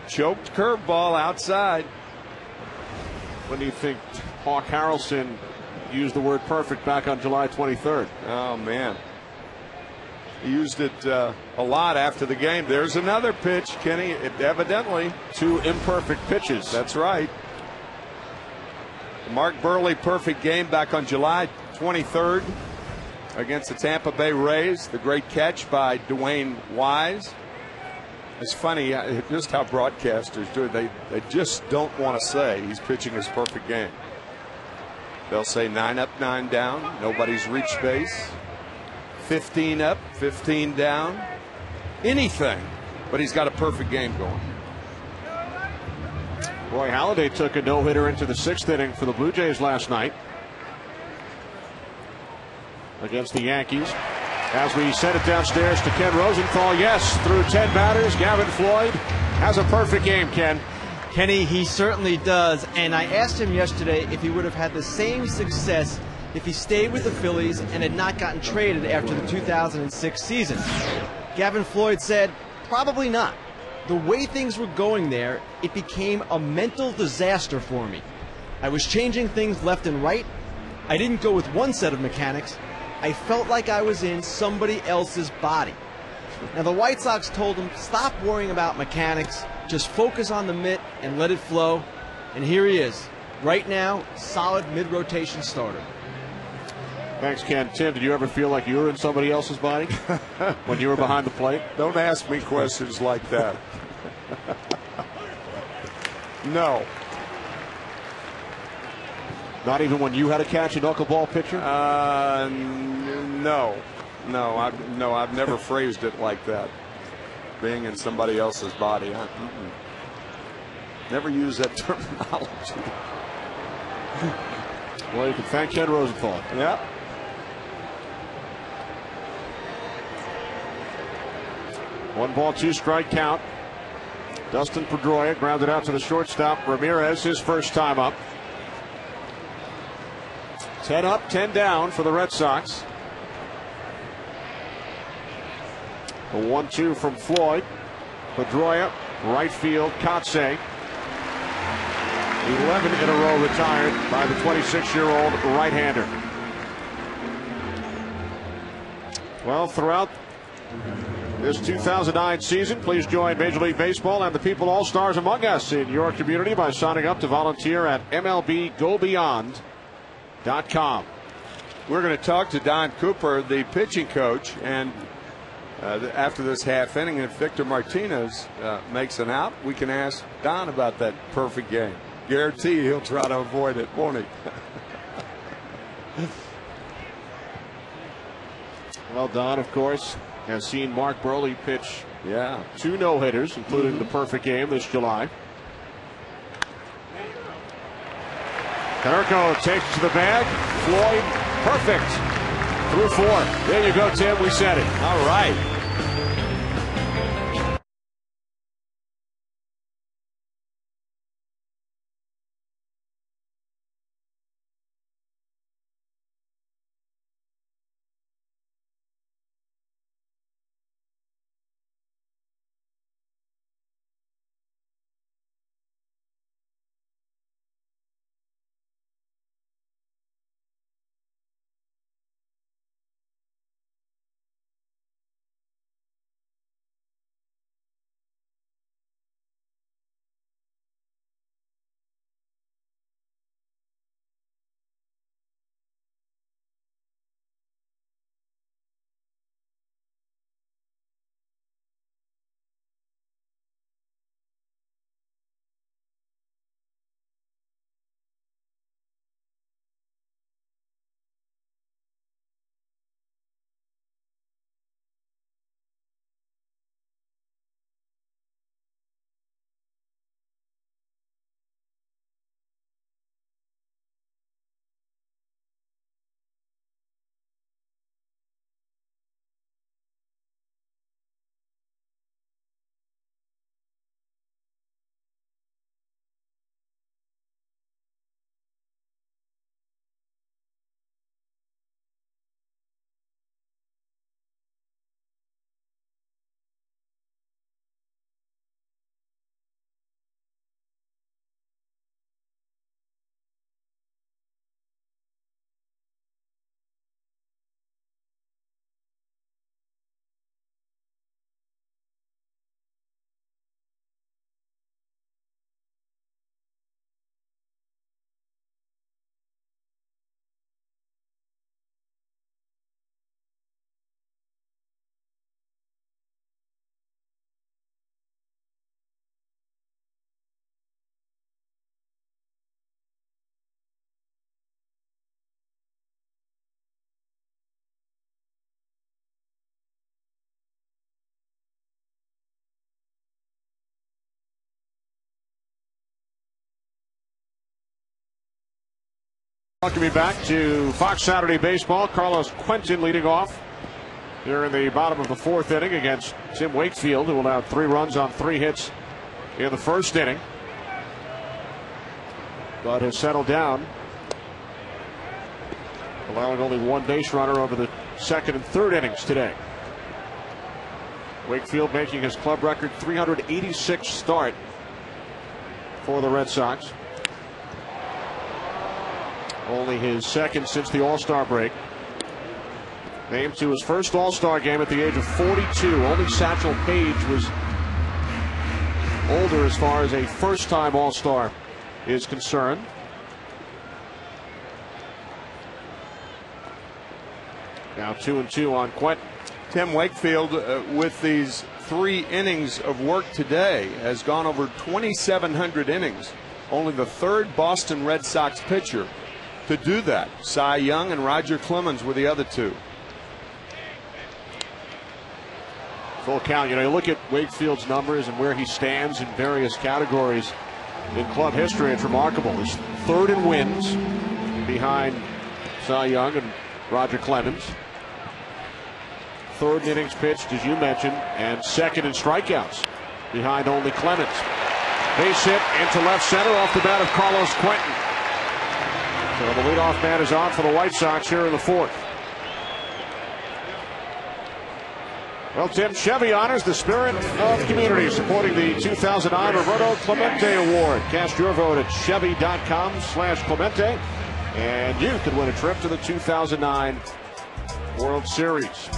Choked curveball outside. When do you think Hawk Harrelson used the word perfect back on July 23rd? Oh, man. He used it a lot after the game. There's another pitch, Kenny. Evidently. 2 imperfect pitches. That's right. Mark Burley perfect game back on July 23rd against the Tampa Bay Rays. The great catch by Dwayne Wise. It's funny just how broadcasters do it. They just don't want to say he's pitching his perfect game. They'll say 9 up, 9 down. Nobody's reached base. 15 up, 15 down. Anything. But he's got a perfect game going. Roy Halladay took a no-hitter into the 6th inning for the Blue Jays last night against the Yankees. As we send it downstairs to Ken Rosenthal, yes, through 10 batters, Gavin Floyd has a perfect game, Ken. Kenny, he certainly does. And I asked him yesterday if he would have had the same success if he stayed with the Phillies and had not gotten traded after the 2006 season. Gavin Floyd said, probably not. The way things were going there, it became a mental disaster for me. I was changing things left and right. I didn't go with one set of mechanics. I felt like I was in somebody else's body. Now the White Sox told him, stop worrying about mechanics, just focus on the mitt and let it flow. And here he is, right now, solid mid-rotation starter. Thanks, Ken. Tim, did you ever feel like you were in somebody else's body when you were behind the plate? Don't ask me questions like that. No. Not even when you had to catch a knuckleball pitcher? No. I've never phrased it like that. Being in somebody else's body. Never use that terminology. Well, you can thank Ken Rosenthal. Yeah. One ball, 2 strike count. Dustin Pedroia grounded out to the shortstop. Ramirez, his first time up. 10 up, 10 down for the Red Sox. The 1-2 from Floyd. Pedroia, right field, Kotze. 11 in a row retired by the 26-year-old right-hander. Well, throughout this 2009 season, please join Major League Baseball and the people all-stars among us in your community by signing up to volunteer at MLBGoBeyond.com. We're going to talk to Don Cooper, the pitching coach, and after this half inning, if Victor Martinez makes an out, we can ask Don about that perfect game. Guarantee he'll try to avoid it, won't he? Well, Don, of course, has seen Mark Burley pitch 2 no-hitters, including the perfect game this July. Carrico takes it to the bag. Floyd, perfect. Through 4. There you go, Tim. We said it. All right. Welcome you back to Fox Saturday Baseball. Carlos Quentin leading off here in the bottom of the fourth inning against Tim Wakefield, who allowed 3 runs on 3 hits in the first inning, but has settled down, allowing only 1 base runner over the second and third innings today. Wakefield making his club record 386 start for the Red Sox. Only his second since the All-Star break. Named to his first All-Star game at the age of 42. Only Satchel Paige was older as far as a first-time All-Star is concerned. Now 2-2 on Quentin. Tim Wakefield, with these 3 innings of work today, has gone over 2,700 innings. Only the 3rd Boston Red Sox pitcher to do that. Cy Young and Roger Clemens were the other 2. Full count. You know, you look at Wakefield's numbers and where he stands in various categories in club history. It's remarkable. He's 3rd in wins behind Cy Young and Roger Clemens. 3rd in innings pitched, as you mentioned, and 2nd in strikeouts behind only Clemens. Base hit into left center off the bat of Carlos Quentin. So the leadoff man is on for the White Sox here in the 4th. Well, Tim, Chevy honors the spirit of community, supporting the 2009 Roberto Clemente Award. Cast your vote at Chevy.com/Clemente, and you could win a trip to the 2009 World Series.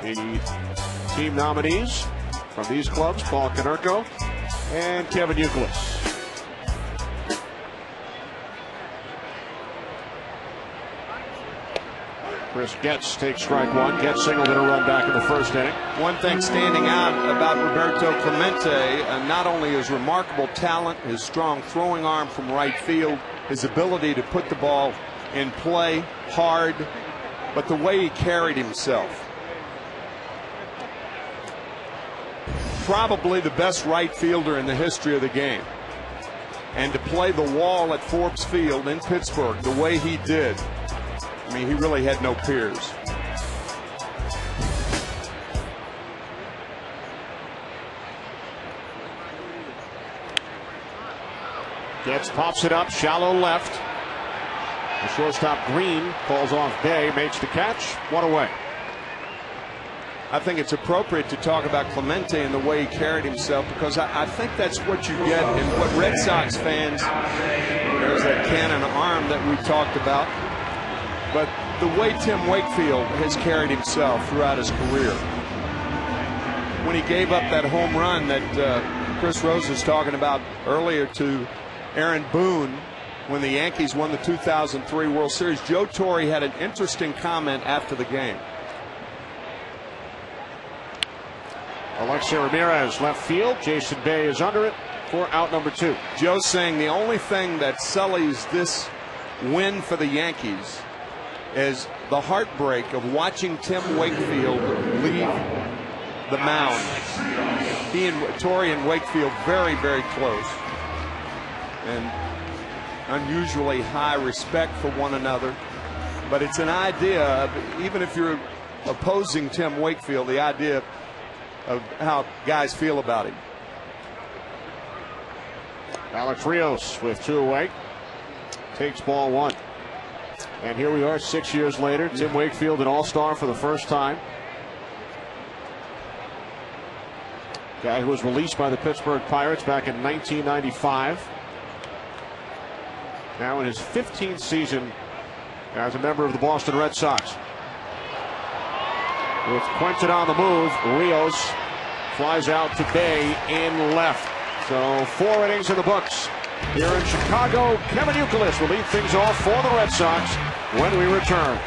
The team nominees from these clubs: Paul Konerko and Kevin Youkilis. Chris Getz takes strike 1. Getz singled in a run back in the first inning. One thing standing out about Roberto Clemente, not only his remarkable talent, his strong throwing arm from right field, his ability to put the ball in play hard, but the way he carried himself. Probably the best right fielder in the history of the game. And to play the wall at Forbes Field in Pittsburgh the way he did, I mean, he really had no peers. Getz pops it up, shallow left. The shortstop Green calls off Bay, makes the catch, 1 away. I think it's appropriate to talk about Clemente and the way he carried himself, because I think that's what you get and what Red Sox fans, there's that cannon arm that we talked about, but the way Tim Wakefield has carried himself throughout his career. When he gave up that home run that Chris Rose was talking about earlier to Aaron Boone when the Yankees won the 2003 World Series, Joe Torre had an interesting comment after the game. Alexei Ramirez left field. Jason Bay is under it for out number 2. Joe's saying the only thing that sullies this win for the Yankees is the heartbreak of watching Tim Wakefield leave the mound. He and Torre and Wakefield very, very close, and unusually high respect for one another. But it's an idea of, even if you're opposing Tim Wakefield, the idea of how guys feel about him. Alex Rios with 2 away takes ball 1. And here we are 6 years later. Tim Wakefield, an all-star for the first time. Guy who was released by the Pittsburgh Pirates back in 1995. Now in his 15th season as a member of the Boston Red Sox. With Quentin on the move, Rios flies out to Bay in left. So 4 innings in the books. Here in Chicago, Kevin Youkilis will lead things off for the Red Sox when we return.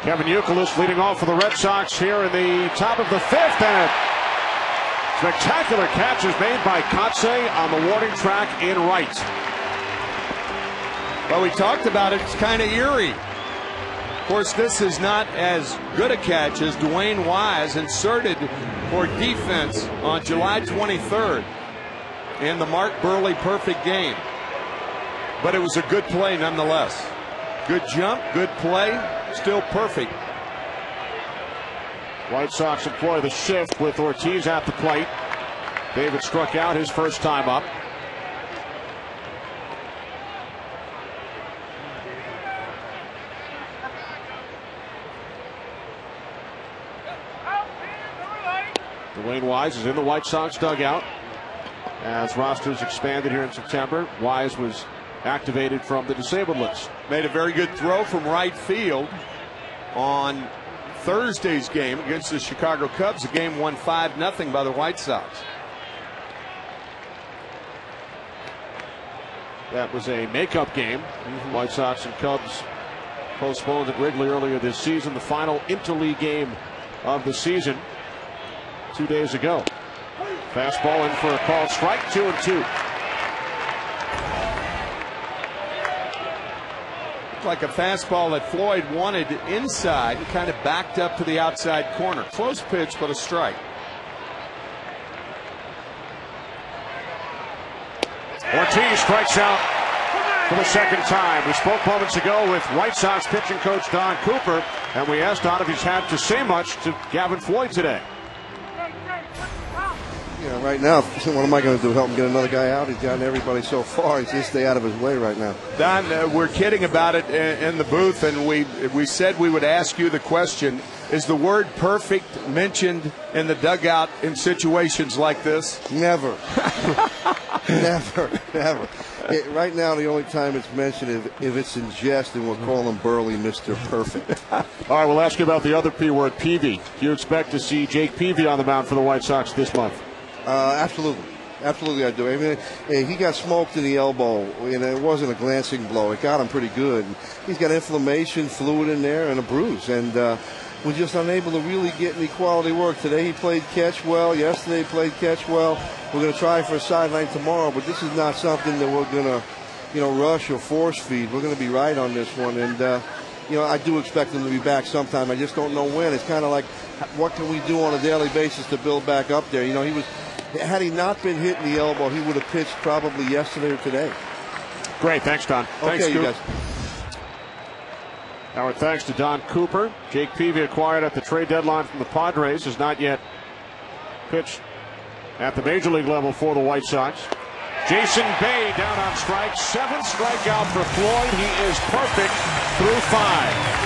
Kevin Youkilis leading off for the Red Sox here in the top of the fifth, and spectacular catch is made by Kotsay on the warning track in right. Well, we talked about it. It's kind of eerie. Of course, this is not as good a catch as Dwayne Wise inserted for defense on July 23rd in the Mark Burley perfect game. But it was a good play nonetheless. Good jump, good play, still perfect. White Sox employ the shift with Ortiz at the plate. David struck out his first time up. Dwayne Wise is in the White Sox dugout as rosters expanded here in September. Wise was activated from the disabled list. Made a very good throw from right field on Thursday's game against the Chicago Cubs. The game won 5-0 by the White Sox. That was a makeup game. White Sox and Cubs postponed at Wrigley earlier this season. The final interleague game of the season 2 days ago. Fastball in for a called strike, 2-2. Like a fastball that Floyd wanted inside, kind of backed up to the outside corner. Close pitch, but a strike. Ortiz strikes out for the second time. We spoke moments ago with White Sox pitching coach Don Cooper, and we asked Don if he's had to say much to Gavin Floyd today. Yeah, right now, what am I going to do? Help him get another guy out? He's gotten everybody so far. He's just stay out of his way right now. Don, we're kidding about it in the booth, and we said we would ask you the question: is the word "perfect" mentioned in the dugout in situations like this? Never, never. Right now, the only time it's mentioned is if it's in jest, and we'll call him Burley Mr. Perfect. All right, we'll ask you about the other P word, Peavy. Do you expect to see Jake Peavy on the mound for the White Sox this month? Absolutely I do. I mean, he got smoked in the elbow, and it wasn't a glancing blow. It got him pretty good. He's got inflammation, fluid in there, and a bruise, and we're just unable to really get any quality work. Today he played catch well. Yesterday he played catch well. We're going to try for a sideline tomorrow, but this is not something that we're going to, rush or force feed. We're going to be right on this one, and I do expect him to be back sometime. I just don't know when. It's kind of like, what can we do on a daily basis to build back up there? Had he not been hit in the elbow, he would have pitched probably yesterday or today. Great. Thanks, Don. Okay, Thanks, you guys. Our thanks to Don Cooper. Jake Peavy, acquired at the trade deadline from the Padres, has not yet pitched at the major league level for the White Sox. Jason Bay down on strike. 7th strikeout for Floyd. He is perfect through 5.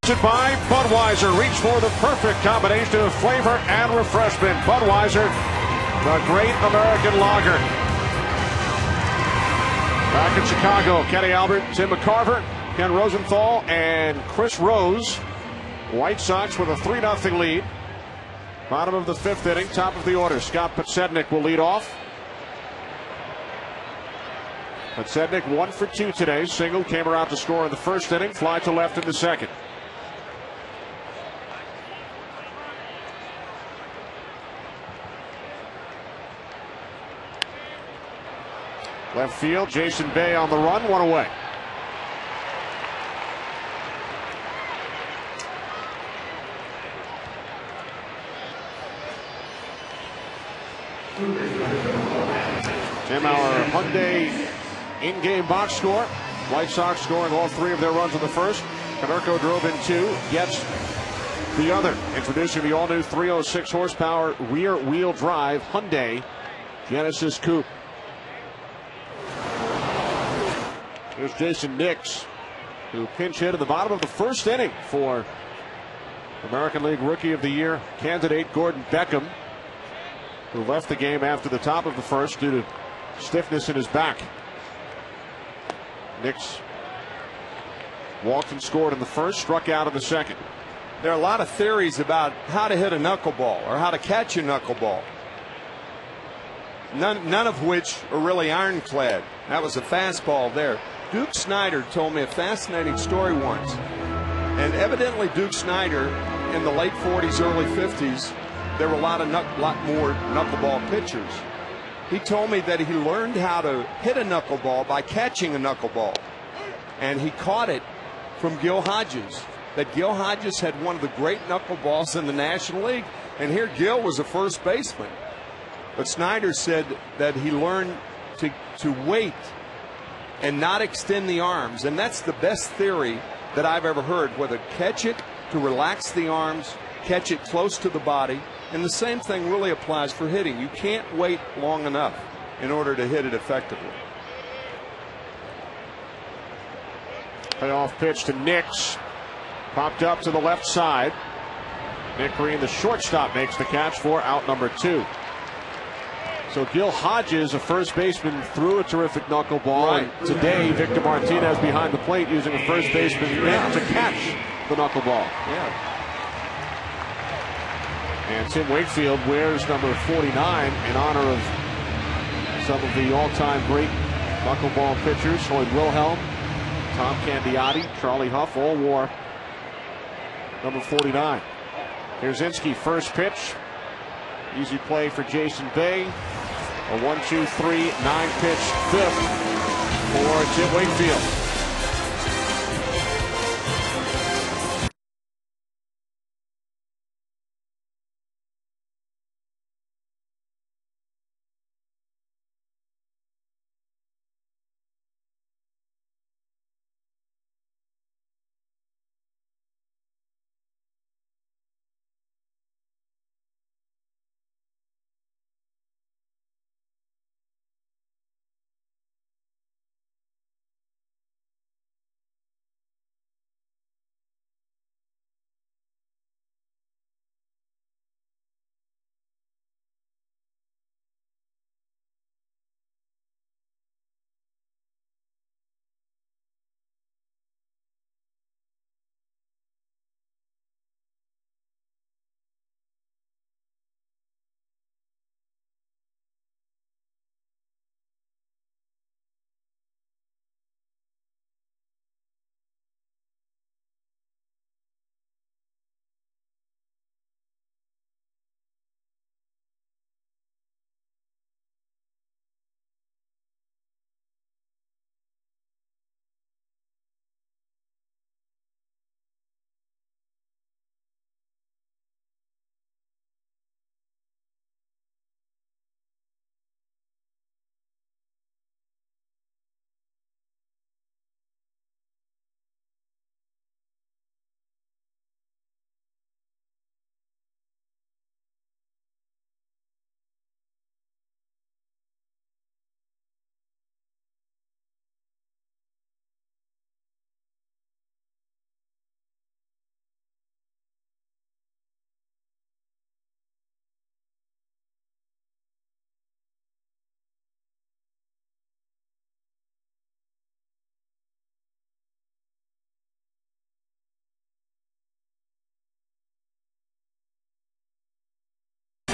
By Budweiser, reach for the perfect combination of flavor and refreshment. Budweiser, the great American lager. Back in Chicago, Kenny Albert, Tim McCarver, Ken Rosenthal, and Chris Rose. White Sox with a 3-0 lead. Bottom of the 5th inning, top of the order. Scott Podsednik will lead off. Podsednik 1 for 2 today. Single came around to score in the 1st inning. Fly to left in the 2nd. Left field, Jason Bay on the run, 1 away. Tim, our Hyundai in-game box score. White Sox scoring all 3 of their runs in the 1st. Konerko drove in 2, gets the other. Introducing the all-new 306 horsepower rear-wheel drive Hyundai Genesis Coupe. Here's Jason Nix, who pinch hit at the bottom of the 1st inning for American League Rookie of the Year candidate Gordon Beckham, who left the game after the top of the 1st due to stiffness in his back. Nix walked and scored in the 1st, struck out in the 2nd. There are a lot of theories about how to hit a knuckleball or how to catch a knuckleball. None of which are really ironclad. That was a fastball there. Duke Snider told me a fascinating story once. And evidently Duke Snider in the late 40s, early 50s, there were a lot more knuckleball pitchers. He told me that he learned how to hit a knuckleball by catching a knuckleball. And he caught it from Gil Hodges. That Gil Hodges had one of the great knuckleballs in the National League. And here Gil was a first baseman. But Snyder said that he learned to wait and not extend the arms. And that's the best theory that I've ever heard, whether catch it, to relax the arms, catch it close to the body. And the same thing really applies for hitting. You can't wait long enough in order to hit it effectively. Payoff pitch to Nix. Popped up to the left side. Nick Green, the shortstop, makes the catch for out number 2. So Gil Hodges, a first baseman, threw a terrific knuckleball. Right. And today, Victor Martinez behind the plate using a first baseman's mitt to catch the knuckleball. Yeah. And Tim Wakefield wears number 49 in honor of some of the all-time great knuckleball pitchers. Floyd Wilhelm, Tom Candiotti, Charlie Huff, all wore number 49. Here's Inski, first pitch. Easy play for Jason Bay. A 1-2-3, 9-pitch 5th for Tim Wakefield.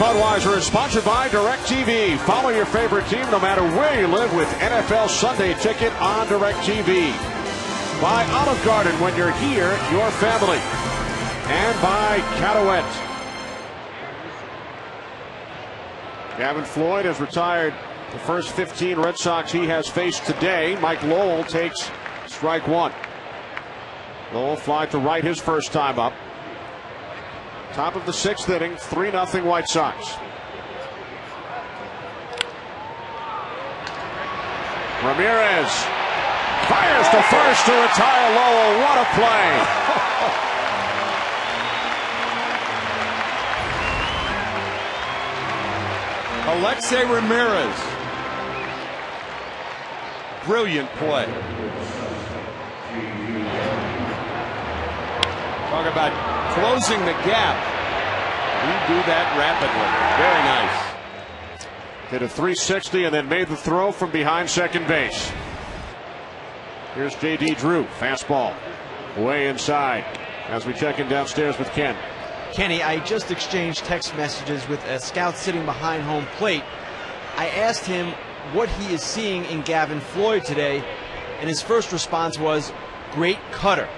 Budweiser is sponsored by DirecTV. Follow your favorite team no matter where you live with NFL Sunday Ticket on DirecTV. By Olive Garden, when you're here, your family. And by Cadouette. Gavin Floyd has retired the first 15 Red Sox he has faced today. Mike Lowell takes strike one. Lowell fly to right his first time up. Top of the 6th inning, 3-0 White Sox. Ramirez fires to first to retire Lowell. What a play! Alexei Ramirez. Brilliant play. Talk about closing the gap. We do that rapidly. Very nice. Did a 360 and then made the throw from behind second base. Here's J.D. Drew. Fastball. Way inside. As we check in downstairs with Ken. Kenny, I just exchanged text messages with a scout sitting behind home plate. I asked him what he is seeing in Gavin Floyd today, and his first response was, great cutter.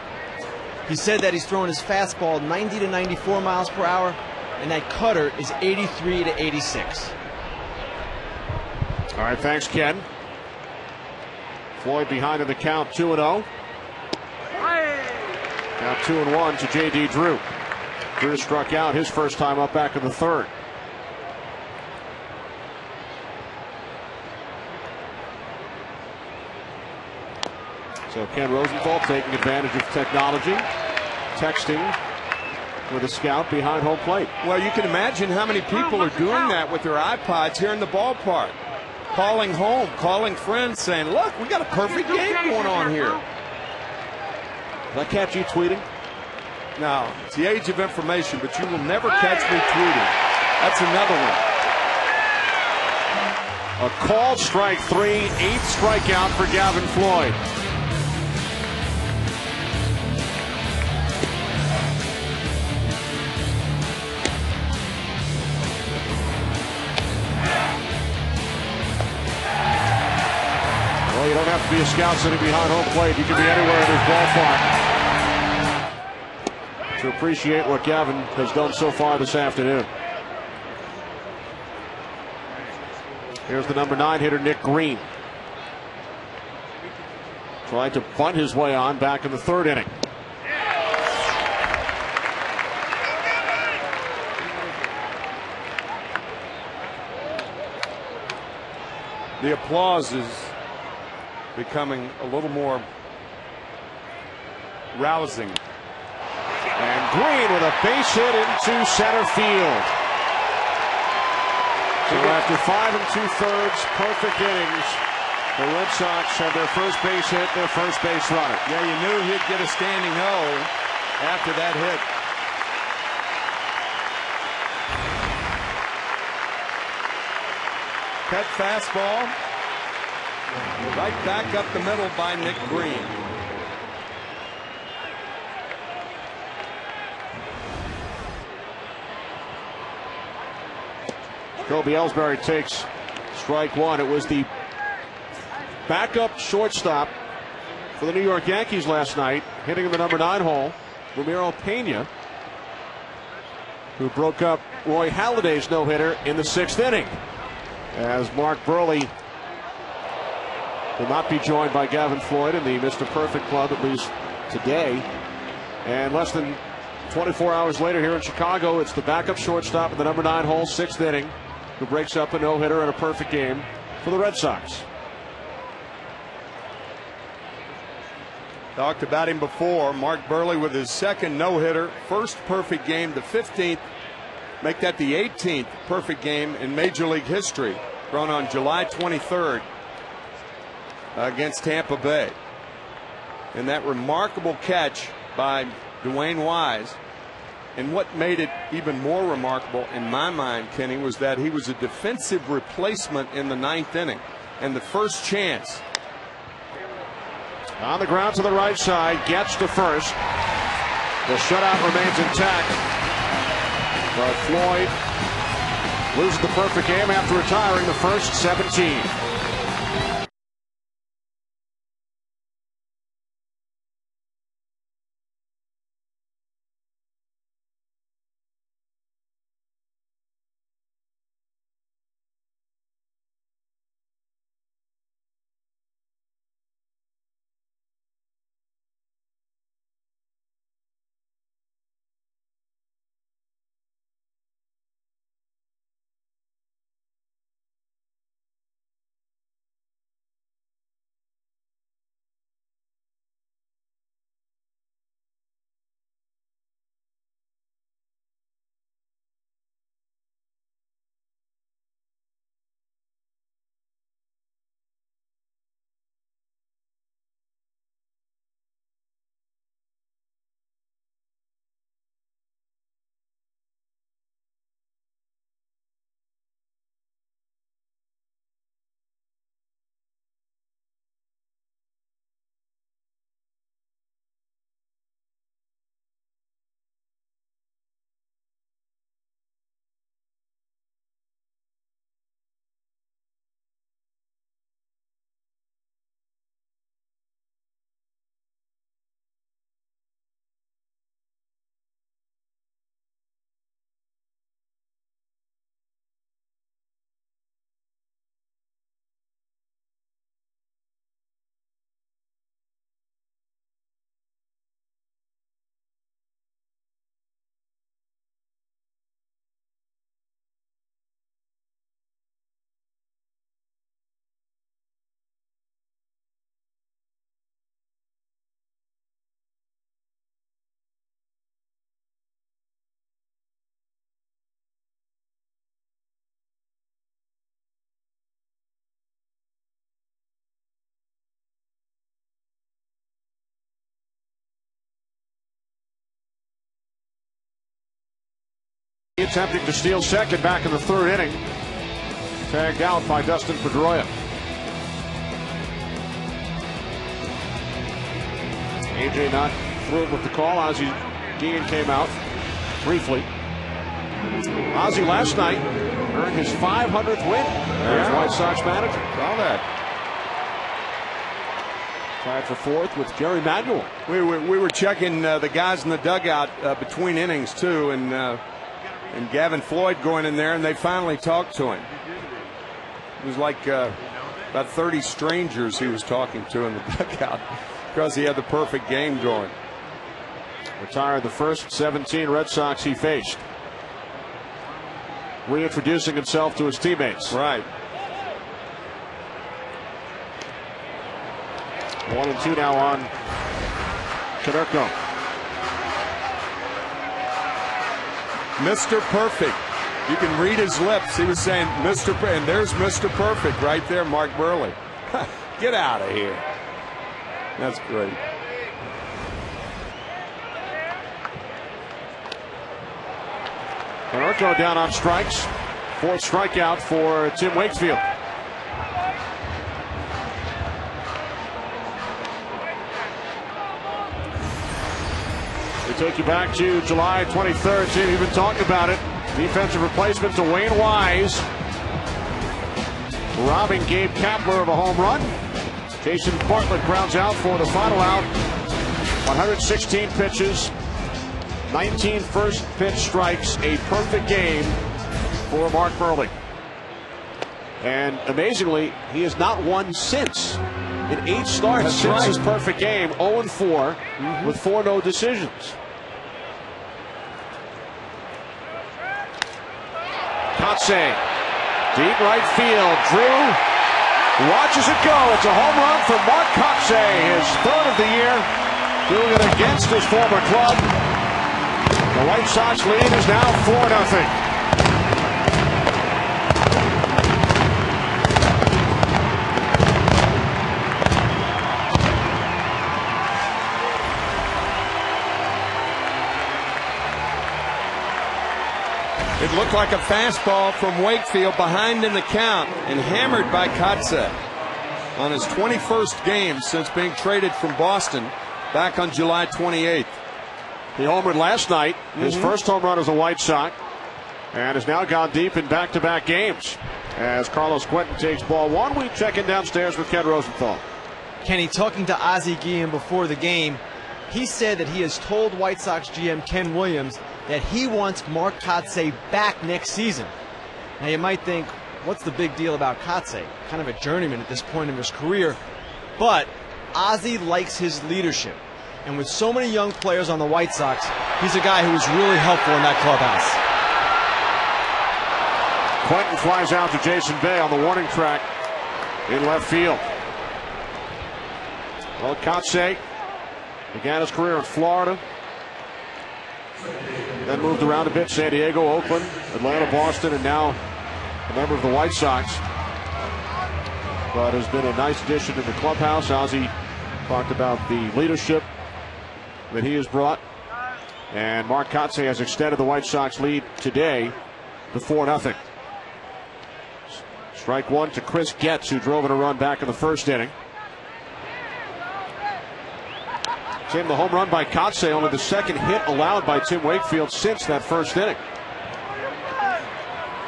He said that he's throwing his fastball 90 to 94 miles per hour, and that cutter is 83 to 86. All right, thanks, Ken. Floyd behind in the count, 2-0. Now 2-1 to J.D. Drew. Drew struck out his first time up back in the 3rd. So Ken Rosenthal taking advantage of technology, texting with a scout behind home plate. Well, you can imagine how many people are doing that with their iPods here in the ballpark. Calling home, calling friends, saying, look, we got a perfect game going on here. Did I catch you tweeting? No, it's the age of information, but you will never catch me tweeting. That's another one. A called strike 3, 8th strikeout for Gavin Floyd. Well, you don't have to be a scout sitting behind home plate. You can be anywhere in this ballpark to appreciate what Gavin has done so far this afternoon. Here's the number 9 hitter, Nick Green. Tried to bunt his way on back in the 3rd inning. The applause is becoming a little more rousing. And Green with a base hit into center field. So after 5 2/3 perfect innings, the Red Sox have their first base hit, their first base runner. Yeah, you knew he'd get a standing O after that hit. Cut fastball. Right back up the middle by Nick Green. Kobe Ellsbury takes strike 1. It was the backup shortstop for the New York Yankees last night, hitting in the number 9 hole, Ramiro Pena, who broke up Roy Halladay's no-hitter in the 6th inning. As Mark Burley will not be joined by Gavin Floyd in the Mr. Perfect Club, at least today. And less than 24 hours later here in Chicago, it's the backup shortstop in the number 9 hole, 6th inning, who breaks up a no-hitter in a perfect game for the Red Sox. Talked about him before. Mark Burley with his 2nd no-hitter, first perfect game, the 15th. Make that the 18th perfect game in Major League history, thrown on July 23rd against Tampa Bay. And that remarkable catch by Dwayne Wise. And what made it even more remarkable in my mind, Kenny, was that he was a defensive replacement in the 9th inning. And the first chance. On the ground to the right side, gets to first. The shutout remains intact. But Floyd loses the perfect game after retiring the first 17. Attempting to steal second back in the third inning. Tagged out by Dustin Pedroia. AJ not thrilled with the call. Ozzie Guillen came out briefly. Ozzie last night earned his 500th win as White Sox manager. Saw that. Tied for fourth with Gary Manuel. We were checking the guys in the dugout between innings too, and Gavin Floyd going in there, and they finally talked to him. It was like about 30 strangers he was talking to in the dugout because he had the perfect game going. Retired the first 17 Red Sox he faced. Reintroducing himself to his teammates. Right. 1-2 now on Canerco. Mr. Perfect. You can read his lips. He was saying Mr. And there's Mr. Perfect right there, Mark Burley. Get out of here. That's great. Canerco down on strikes. Fourth strikeout for Tim Wakefield. We take you back to July 23rd. Tim, you've been talking about it. Defensive replacement to Wayne Wise. Robbing Gabe Kapler of a home run. Jason Bartlett grounds out for the final out. 116 pitches. 19 first pitch strikes. A perfect game for Mark Burley. And amazingly, he has not won since. In 8 starts since his perfect game, 0-4 with 4 no decisions. Kotze, deep right field. Drew watches it go. It's a home run for Mark Kotze, his 3rd of the year, doing it against his former club. The White Sox lead is now 4-0. It looked like a fastball from Wakefield behind in the count and hammered by Kotze on his 21st game since being traded from Boston back on July 28th. He homered last night, his first home run as a White Sox. and has now gone deep in back-to-back games. As Carlos Quentin takes ball one, we check in downstairs with Ken Rosenthal. Kenny, talking to Ozzie Guillen before the game, he said that he has told White Sox GM Ken Williams that he wants Mark Kotsay back next season. Now you might think, what's the big deal about Kotsay? Kind of a journeyman at this point in his career. But Ozzie likes his leadership. And with so many young players on the White Sox, he's a guy who is really helpful in that clubhouse. Quentin flies out to Jason Bay on the warning track in left field. Well, Kotsay began his career in Florida, then moved around a bit, San Diego, Oakland, Atlanta, Boston, and now a member of the White Sox. But has been a nice addition to the clubhouse. Ozzie talked about the leadership that he has brought. And Mark Kotsay has extended the White Sox lead today to 4-0. Strike one to Chris Getz, who drove in a run back in the first inning. Tim, the home run by Kotsay, only the second hit allowed by Tim Wakefield since that first inning.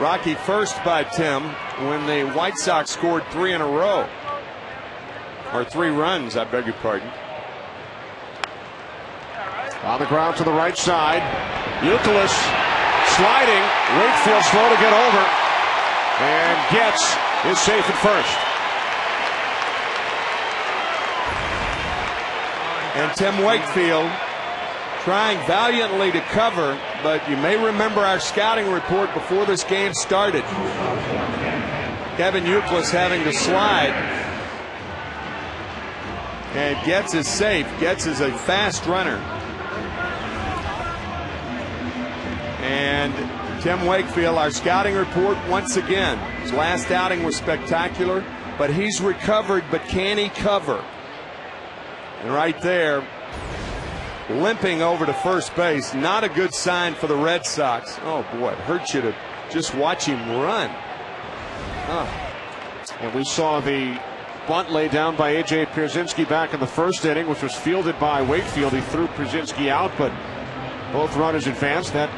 Rocky, first by Tim when the White Sox scored 3 in a row. Or 3 runs, I beg your pardon. On the ground to the right side. Youkilis sliding. Wakefield slow to get over. And Getz is safe at first. And Tim Wakefield trying valiantly to cover, but you may remember our scouting report before this game started. Kevin Youkilis having to slide. And Getz is safe. Getz is a fast runner. And Tim Wakefield, our scouting report once again. His last outing was spectacular, but he's recovered, but can he cover? And right there, limping over to first base, not a good sign for the Red Sox. Oh boy, it hurts you to just watch him run. And we saw the bunt laid down by A.J. Pierzynski back in the first inning, which was fielded by Wakefield. He threw Pierzynski out, but both runners advanced. That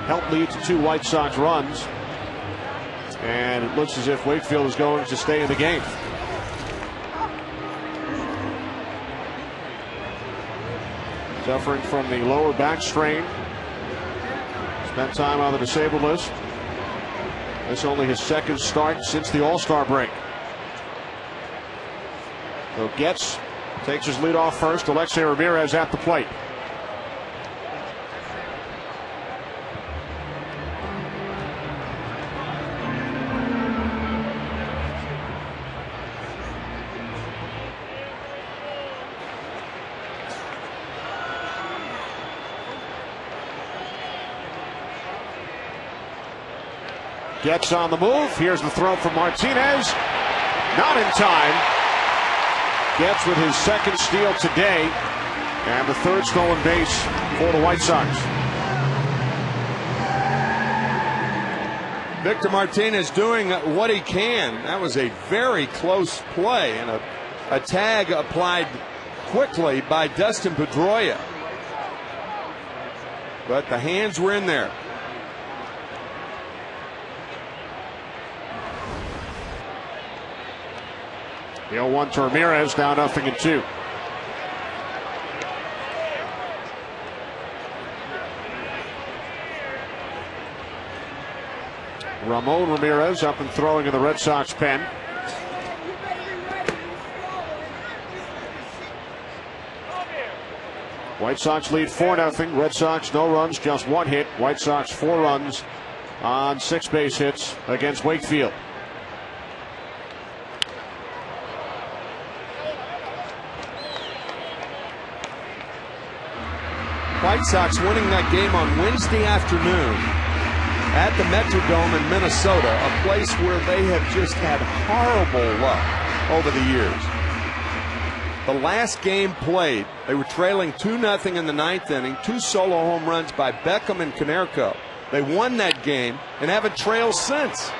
helped lead to 2 White Sox runs. And it looks as if Wakefield is going to stay in the game. Suffering from the lower back strain. Spent time on the disabled list. This only his second start since the All-Star break. So Getz takes his lead off first. Alexei Ramirez at the plate. Getz on the move. Here's the throw from Martinez. Not in time. Getz with his second steal today and the third stolen base for the White Sox. Victor Martinez doing what he can. That was a very close play and a tag applied quickly by Dustin Pedroia. But the hands were in there. The 0-1 to Ramirez, now 0-2. Ramon Ramirez up and throwing in the Red Sox pen. White Sox lead 4-0. Red Sox no runs, just 1 hit. White Sox 4 runs on 6 base hits against Wakefield. White Sox winning that game on Wednesday afternoon at the Metrodome in Minnesota, a place where they have just had horrible luck over the years. The last game played, they were trailing 2-0 in the 9th inning, 2 solo home runs by Beckham and Konerko. They won that game and haven't trailed since.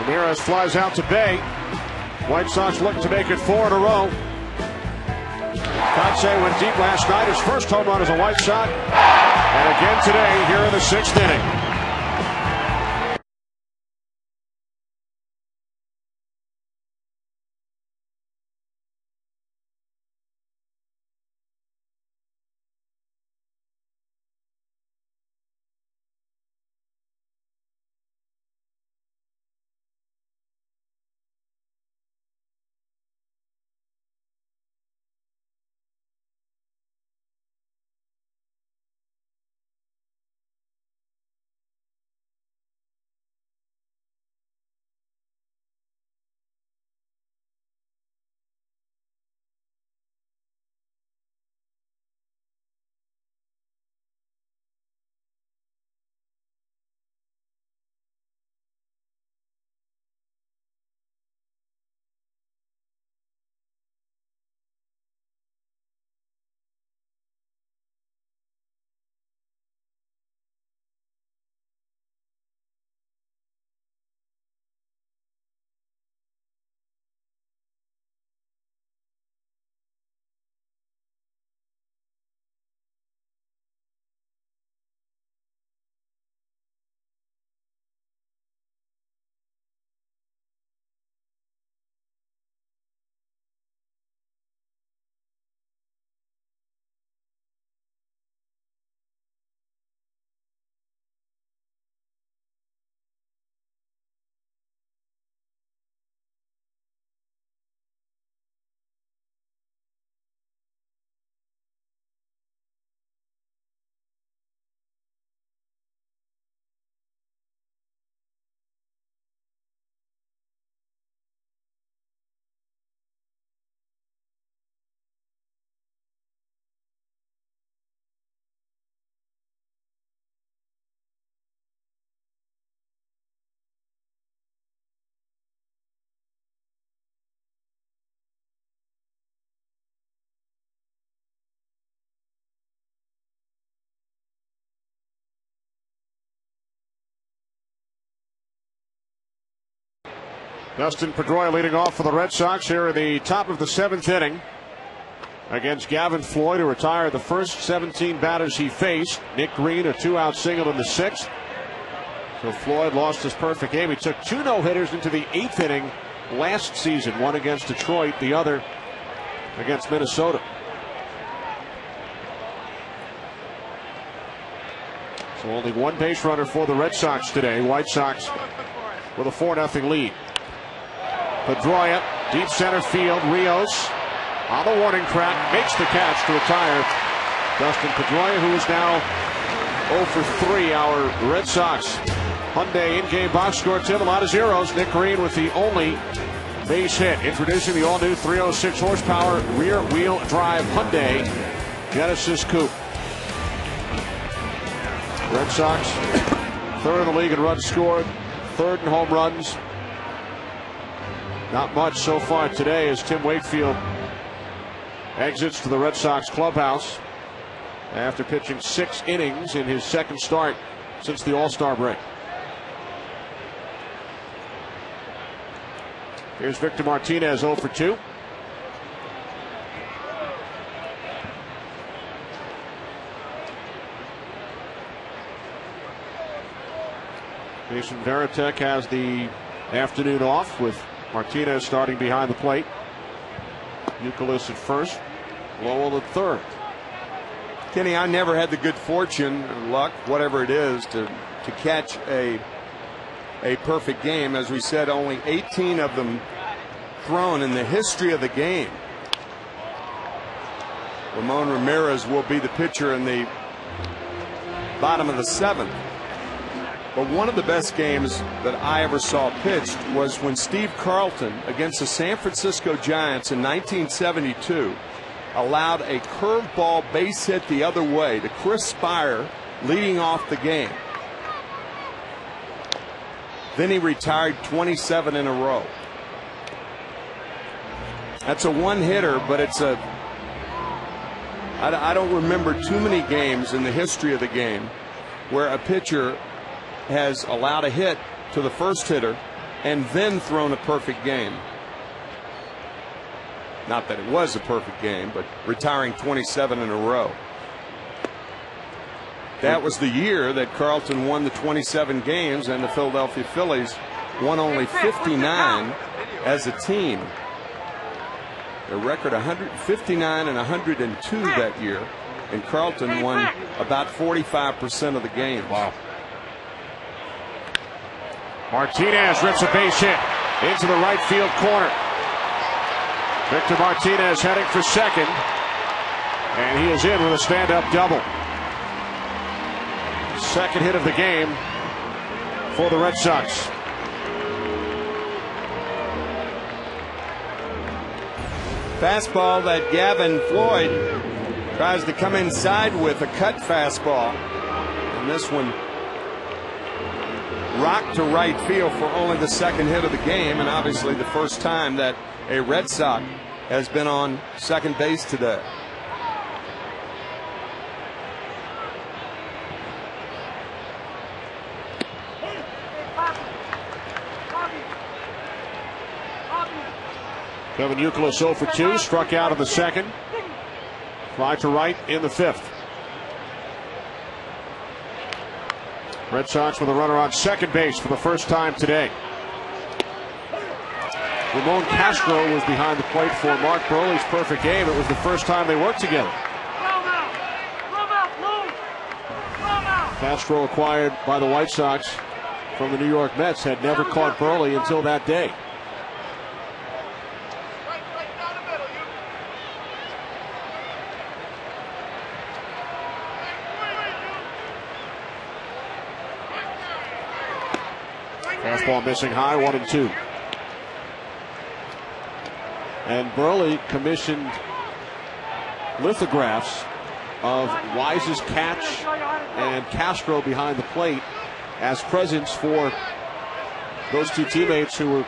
Ramirez flies out to Bay. White Sox look to make it 4 in a row. Kotsay went deep last night. His first home run as a White Sox. And again today here in the 6th inning. Dustin Pedroia leading off for the Red Sox here in the top of the 7th inning against Gavin Floyd, who retired the first 17 batters he faced. Nick Green, a 2-out single in the 6th. So Floyd lost his perfect game. He took 2 no-hitters into the 8th inning last season, one against Detroit, the other against Minnesota. So only one base runner for the Red Sox today. White Sox with a 4-0 lead. Pedroia, deep center field. Rios on the warning track, makes the catch to retire Dustin Pedroia, who is now 0 for 3. Our Red Sox Hyundai in-game box score, Tim, a lot of zeros. Nick Green with the only base hit. Introducing the all-new 306 horsepower rear-wheel drive Hyundai Genesis Coupe. Red Sox 3rd in the league in runs scored, 3rd in home runs. Not much so far today as Tim Wakefield exits to the Red Sox clubhouse after pitching 6 innings in his 2nd start since the All-Star break. Here's Victor Martinez, 0 for 2. Jason Varitek has the afternoon off with Martinez starting behind the plate. Youkilis at first, Lowell at third. Kenny, I never had the good fortune or luck, whatever it is, to catch a perfect game. As we said, only 18 of them thrown in the history of the game. Ramon Ramirez will be the pitcher in the bottom of the 7th. But one of the best games that I ever saw pitched was when Steve Carlton, against the San Francisco Giants in 1972, allowed a curveball base hit the other way to Chris Spire, leading off the game. Then he retired 27 in a row. That's a one-hitter, but it's a... I don't remember too many games in the history of the game where a pitcher has allowed a hit to the first hitter and then thrown a perfect game. Not that it was a perfect game, but retiring 27 in a row. That was the year that Carlton won the 27 games and the Philadelphia Phillies won only 59 as a team. Their record 159 and 102 that year, and Carlton won about 45% of the games. Wow. Martinez rips a base hit into the right field corner. Victor Martinez heading for second, and he is in with a stand-up double. Second hit of the game for the Red Sox. Fastball that Gavin Floyd tries to come inside with, a cut fastball. And this one rocked to right field for only the second hit of the game, and obviously the first time that a Red Sox has been on second base today. Kevin Youkilis 0 for 2, struck out in the second. Fly to right in the fifth. Red Sox with a runner on second base for the first time today. Ramon Castro was behind the plate for Mark Burley's perfect game. It was the first time they worked together. Castro, acquired by the White Sox from the New York Mets, had never caught Burley until that day. Fastball missing high, 1-2. And Burley commissioned lithographs of Wise's catch and Castro behind the plate as presents for those two teammates who were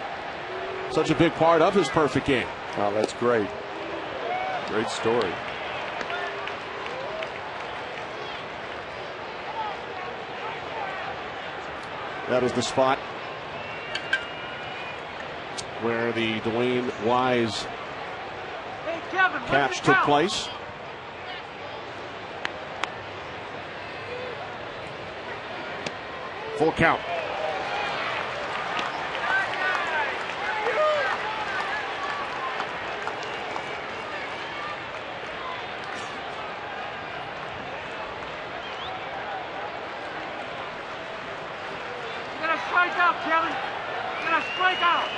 such a big part of his perfect game. Oh, that's great. Great story. That is the spot where the Dwayne Wise catch took place. Full count. You're gonna strike out, Kevin. You're gonna strike out.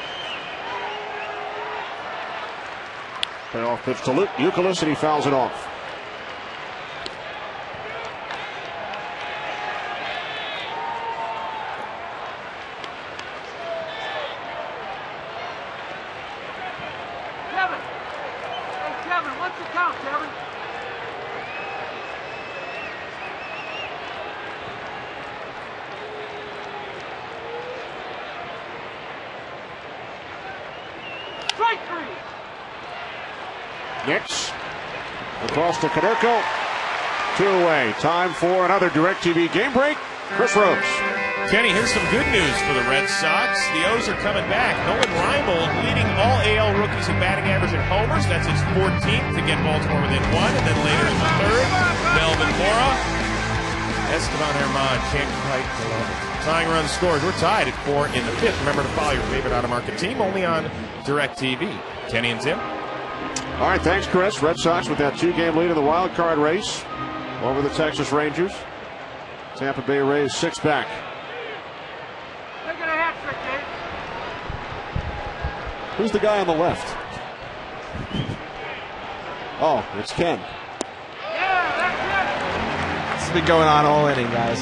Payoff pitch to Luke Youkilis, and he fouls it off. Kevin. Hey, Kevin, what's the count, Kevin? Strike three. Nix across to Caderco. 2 away. Time for another DirecTV game break. Chris Rose. Kenny, here's some good news for the Red Sox. The O's are coming back. Nolan Reinbold leading all AL rookies in batting average and homers. That's his 14th to get Baltimore within 1. And then later in the third, Melvin Mora. Esteban Herman can't quite below. Tying run scores. We're tied at 4 in the 5th. Remember to follow your favorite out-of-market team only on DirecTV. Kenny and Tim. All right, thanks, Chris. Red Sox with that 2-game lead in the wild card race over the Texas Rangers. Tampa Bay Rays 6 back. Make it a hat trick, Dave. Who's the guy on the left? Oh, it's Ken. Yeah, that's This has been going on all inning, guys.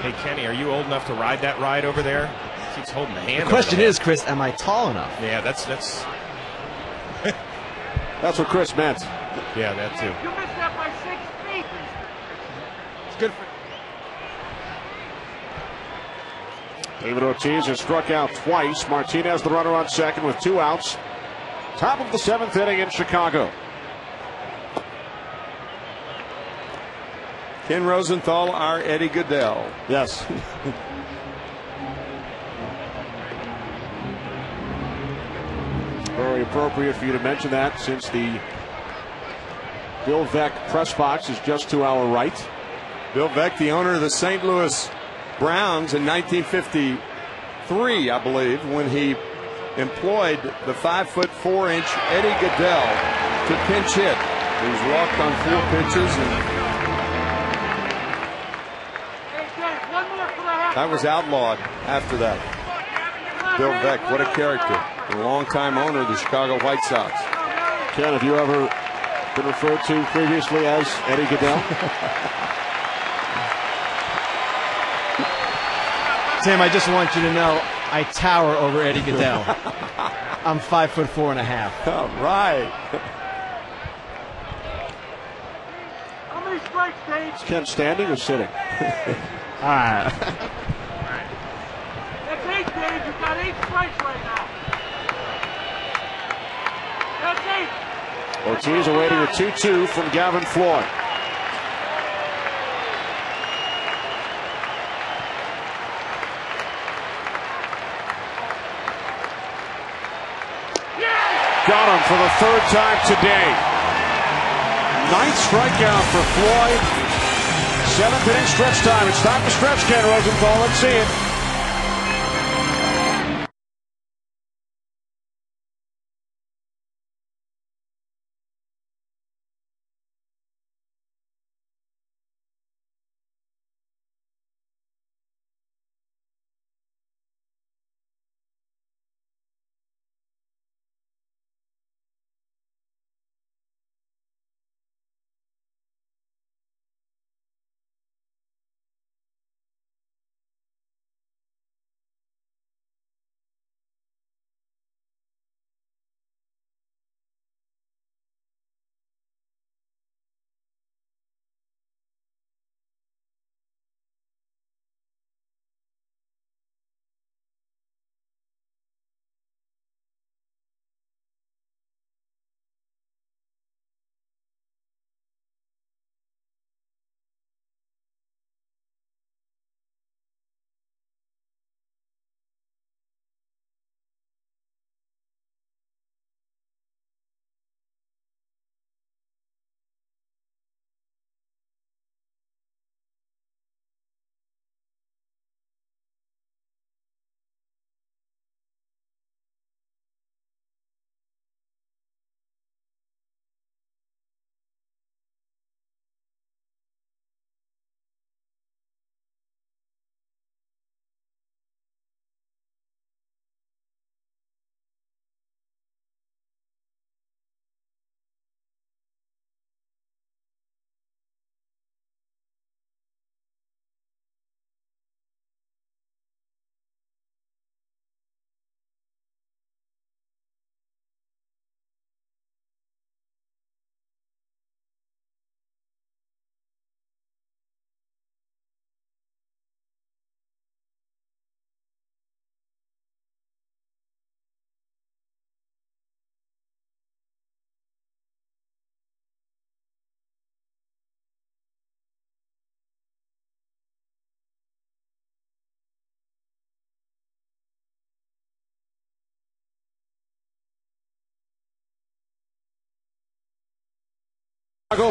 Hey, Kenny, are you old enough to ride that ride over there? Keeps holding the hand. The question is, Chris, am I tall enough? Yeah, that's That's what Chris meant. yeah, that too. it. You missed that by 6 feet. It's good for. David Ortiz has struck out twice. Martinez, the runner on second with 2 outs. Top of the 7th inning in Chicago. Ken Rosenthal, our Eddie Goodell. Yes. Very appropriate for you to mention that, since the Bill Veeck press box is just to our right. Bill Veeck, the owner of the St. Louis Browns in 1953, I believe, when he employed the 5'4" Eddie Goodell to pinch hit. He was walked on 4 pitches, and that was outlawed after that. Bill Veeck, what a character. A longtime owner of the Chicago White Sox. Ken, have you ever been referred to previously as Eddie Goodell? Tim, I just want you to know I tower over Eddie Goodell. I'm 5'4.5". All right. How many strikes, Dave? Is Ken standing or sitting? All right. That's 8, Dave. You've got 8 strikes right now. That's 8. Ortiz awaiting a 2-2 from Gavin Floyd. Got him for the 3rd time today. 9th strikeout for Floyd. 7th inning stretch time. It's time to stretch, Ken Rosenthal. Let's see it.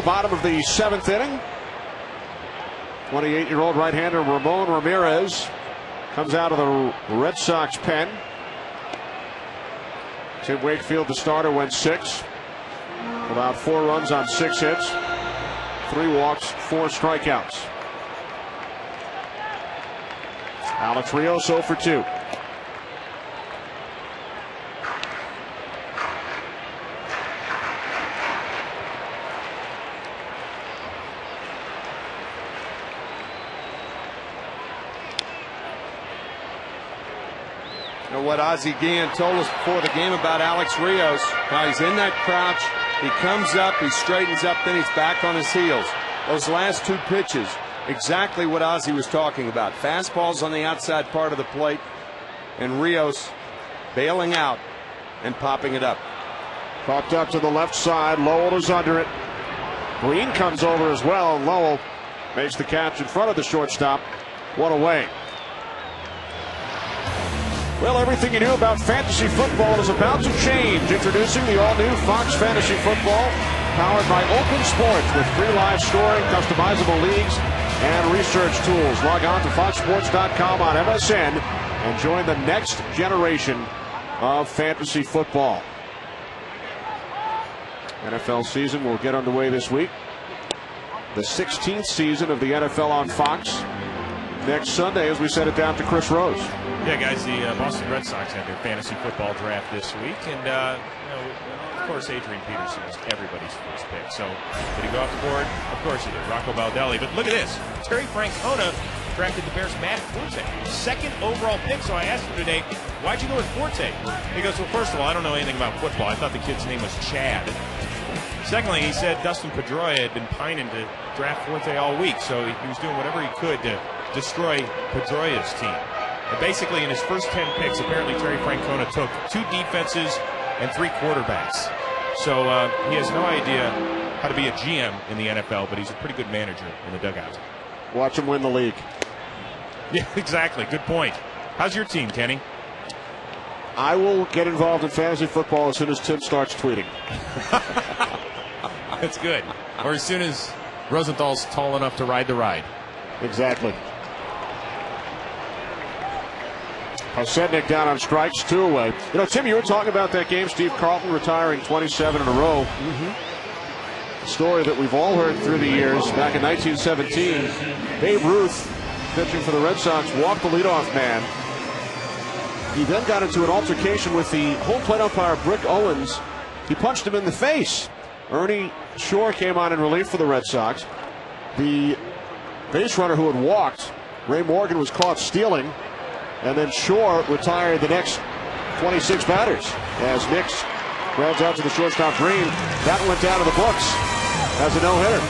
Bottom of the 7th inning. 28-year-old right-hander Ramon Ramirez comes out of the Red Sox pen. Tim Wakefield, the starter, went 6. Allowed 4 runs on 6 hits. 3 walks, 4 strikeouts. Alex Rios 0 for 2. What Ozzie Guillen told us before the game about Alex Rios, how he's in that crouch, he comes up, he straightens up, then he's back on his heels. Those last 2 pitches, exactly what Ozzie was talking about. Fastballs on the outside part of the plate, and Rios bailing out and popping it up. Popped up to the left side. Lowell is under it. Green comes over as well, and Lowell makes the catch in front of the shortstop. 1 away. Well, everything you knew about fantasy football is about to change. Introducing the all-new Fox Fantasy Football powered by Open Sports with free live scoring, customizable leagues, and research tools. Log on to foxsports.com on MSN and join the next generation of fantasy football. NFL season will get underway this week. The 16th season of the NFL on Fox. Next Sunday, as we set it down to Chris Rose. Yeah, guys, the Boston Red Sox had their fantasy football draft this week, and of course, Adrian Peterson was everybody's first pick. So, did he go off the board? Of course he did. Rocco Baldelli. But look at this. Terry Francona drafted the Bears' Matt Forte, second overall pick. So I asked him today, why'd you go with Forte? He goes, well, first of all, I don't know anything about football. I thought the kid's name was Chad. Secondly, he said Dustin Pedroia had been pining to draft Forte all week, so he was doing whatever he could to destroy Pedroia's team. And basically, in his first 10 picks, apparently Terry Francona took 2 defenses and 3 quarterbacks. So he has no idea how to be a GM in the NFL, but he's a pretty good manager in the dugout. Watch him win the league. Yeah, exactly. Good point. How's your team, Kenny? I will get involved in fantasy football as soon as Tim starts tweeting. That's good. Or as soon as Rosenthal's tall enough to ride the ride. Exactly. Sednick down on strikes, 2 away. You know, Tim, you were talking about that game, Steve Carlton retiring 27 in a row. A story that we've all heard through the years. Back in 1917, Babe Ruth, pitching for the Red Sox, walked the leadoff man. He then got into an altercation with the home plate umpire, Brick Owens. He punched him in the face. Ernie Shore came on in relief for the Red Sox. The base runner who had walked, Ray Morgan, was caught stealing. And then Shore retired the next 26 batters as Nix grounds out to the shortstop Green. That went down to the books as a no-hitter.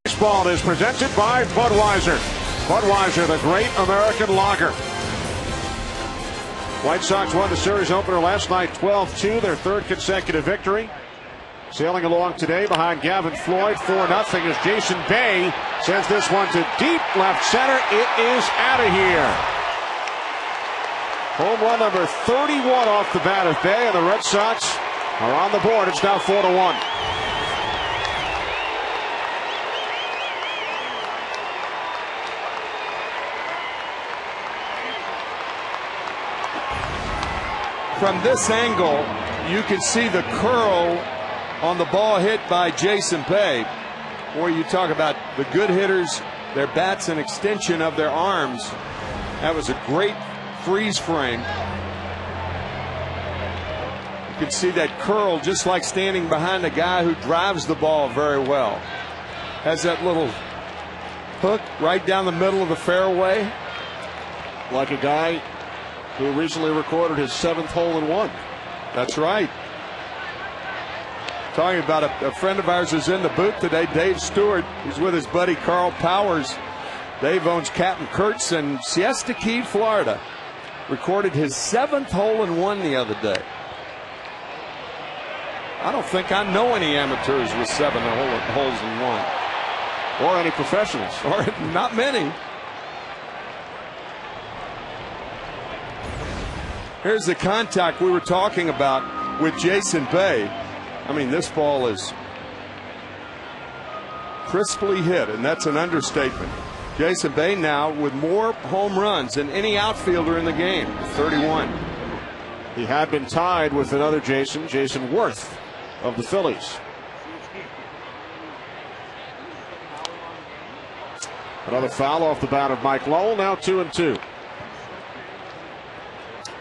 Baseball is presented by Budweiser. Budweiser, the great American lager. White Sox won the series opener last night 12-2, their 3rd consecutive victory. Sailing along today behind Gavin Floyd, 4-0 as Jason Bay sends this one to deep left center. It is out of here. Home run number 31 off the bat of Bay, and the Red Sox are on the board. It's now 4-1. from this angle, you can see the curl on the ball hit by Jason Bay. Boy, you talk about the good hitters, their bats an extension of their arms. That was a great freeze frame. You can see that curl just like standing behind a guy who drives the ball very well. Has that little hook right down the middle of the fairway. Like a guy who recently recorded his 7th hole-in-one. That's right. Talking about a friend of ours who's in the booth today, Dave Stewart. He's with his buddy Carl Powers. Dave owns Captain Kurt's in Siesta Key, Florida. Recorded his 7th hole-in-one the other day. I don't think I know any amateurs with 7 holes in one. Or any professionals. Or not many. Here's the contact we were talking about with Jason Bay. I mean, this ball is crisply hit, and that's an understatement. Jason Bay now with more home runs than any outfielder in the game, 31. He had been tied with another Jason Worth of the Phillies. Another foul off the bat of Mike Lowell, now 2-2.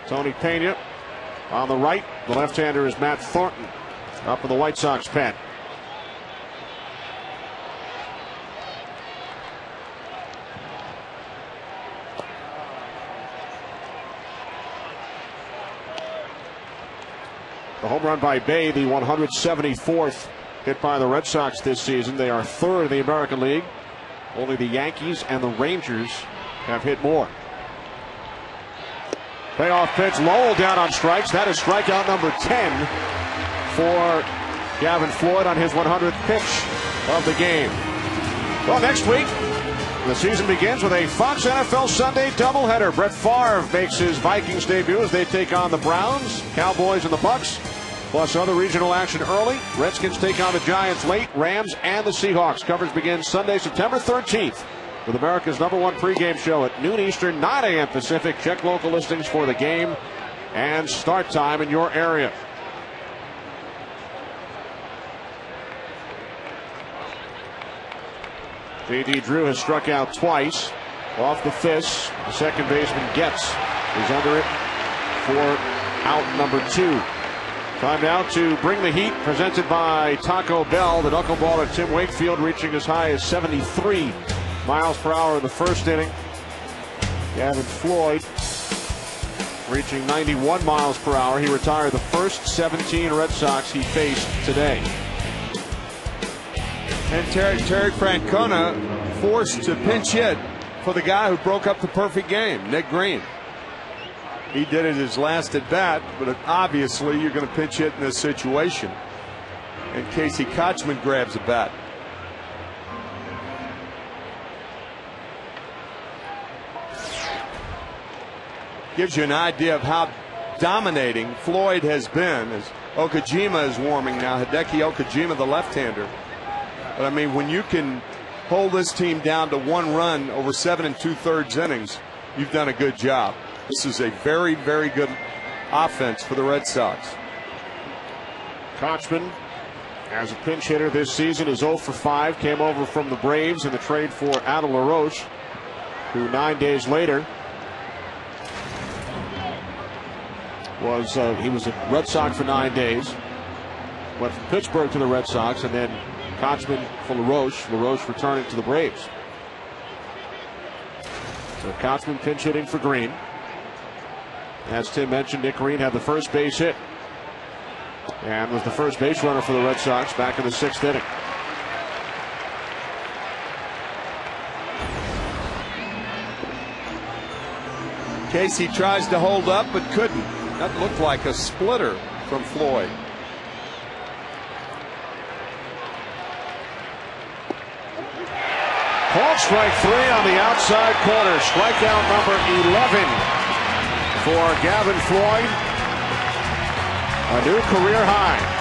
Tony Pena on the right. The left-hander is Matt Thornton up in the White Sox pen. The home run by Bay, the 174th hit by the Red Sox this season. They are 3rd in the American League. Only the Yankees and the Rangers have hit more. Payoff pitch, Lowell down on strikes. That is strikeout number 10 for Gavin Floyd on his 100th pitch of the game. Well, next week, the season begins with a Fox NFL Sunday doubleheader. Brett Favre makes his Vikings debut as they take on the Browns, Cowboys, and the Bucks. Plus other regional action early. Redskins take on the Giants late, Rams and the Seahawks. Coverage begins Sunday, September 13th with America's #1 pregame show at noon Eastern, 9 a.m. Pacific. Check local listings for the game and start time in your area. J.D. Drew has struck out twice. Off the fist, the second baseman gets. He's under it for out number 2. Time now to bring the heat, presented by Taco Bell. The knuckleballer Tim Wakefield reaching as high as 73 miles per hour in the first inning. Gavin Floyd reaching 91 miles per hour. He retired the first 17 Red Sox he faced today. And Terry Francona forced to pinch hit for the guy who broke up the perfect game, Nick Green. He did it his last at bat, but obviously you're going to pinch hit in this situation. And Casey Kochman grabs a bat. Gives you an idea of how dominating Floyd has been as Okajima is warming now. Hideki Okajima, the left-hander. But I mean, when you can hold this team down to 1 run over 7 2/3 innings, you've done a good job. This is a very, very good offense for the Red Sox. Kochman, as a pinch hitter this season, is 0 for 5. Came over from the Braves in the trade for Adam LaRoche, who 9 days later was he was a Red Sox for 9 days. Went from Pittsburgh to the Red Sox, and then Kochman for LaRoche. LaRoche returning to the Braves. So Kochman pinch hitting for Green. As Tim mentioned, Nick Green had the first base hit and was the first base runner for the Red Sox back in the 6th inning. Casey tries to hold up but couldn't. That looked like a splitter from Floyd. Called strike 3 on the outside corner. Strikeout number 11 for Gavin Floyd. A new career high.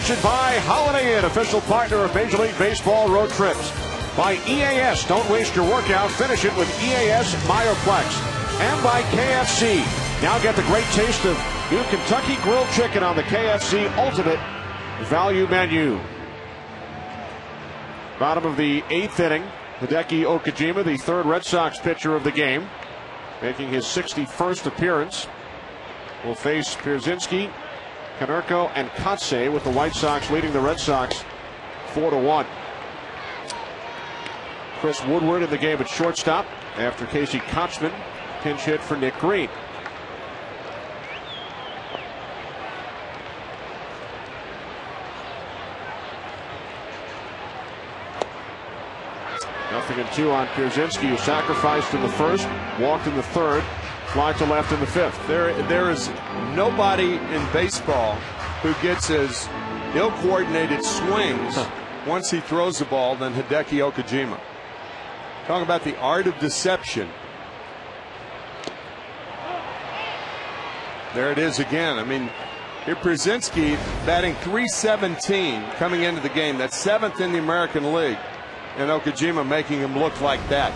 Sponsored by Holiday Inn, official partner of Major League Baseball road trips. By EAS, don't waste your workout, finish it with EAS Myoplex. And by KFC. Now get the great taste of new Kentucky Grilled Chicken on the KFC Ultimate Value Menu. Bottom of the 8th inning, Hideki Okajima, the third Red Sox pitcher of the game, making his 61st appearance, will face Pierzynski, Konerko, and Kotsay, with the White Sox leading the Red Sox 4-1. Chris Woodward in the game at shortstop after Casey Kochman pinch hit for Nick Green. Nothing in 2 on Pierzynski, who sacrificed in the first, walked in the third, fly to left in the 5th. There is nobody in baseball who gets as ill-coordinated swings once he throws the ball than Hideki Okajima. Talking about the art of deception. There it is again. I mean, here Pierzynski batting .317 coming into the game. That's 7th in the American League. And Okajima making him look like that.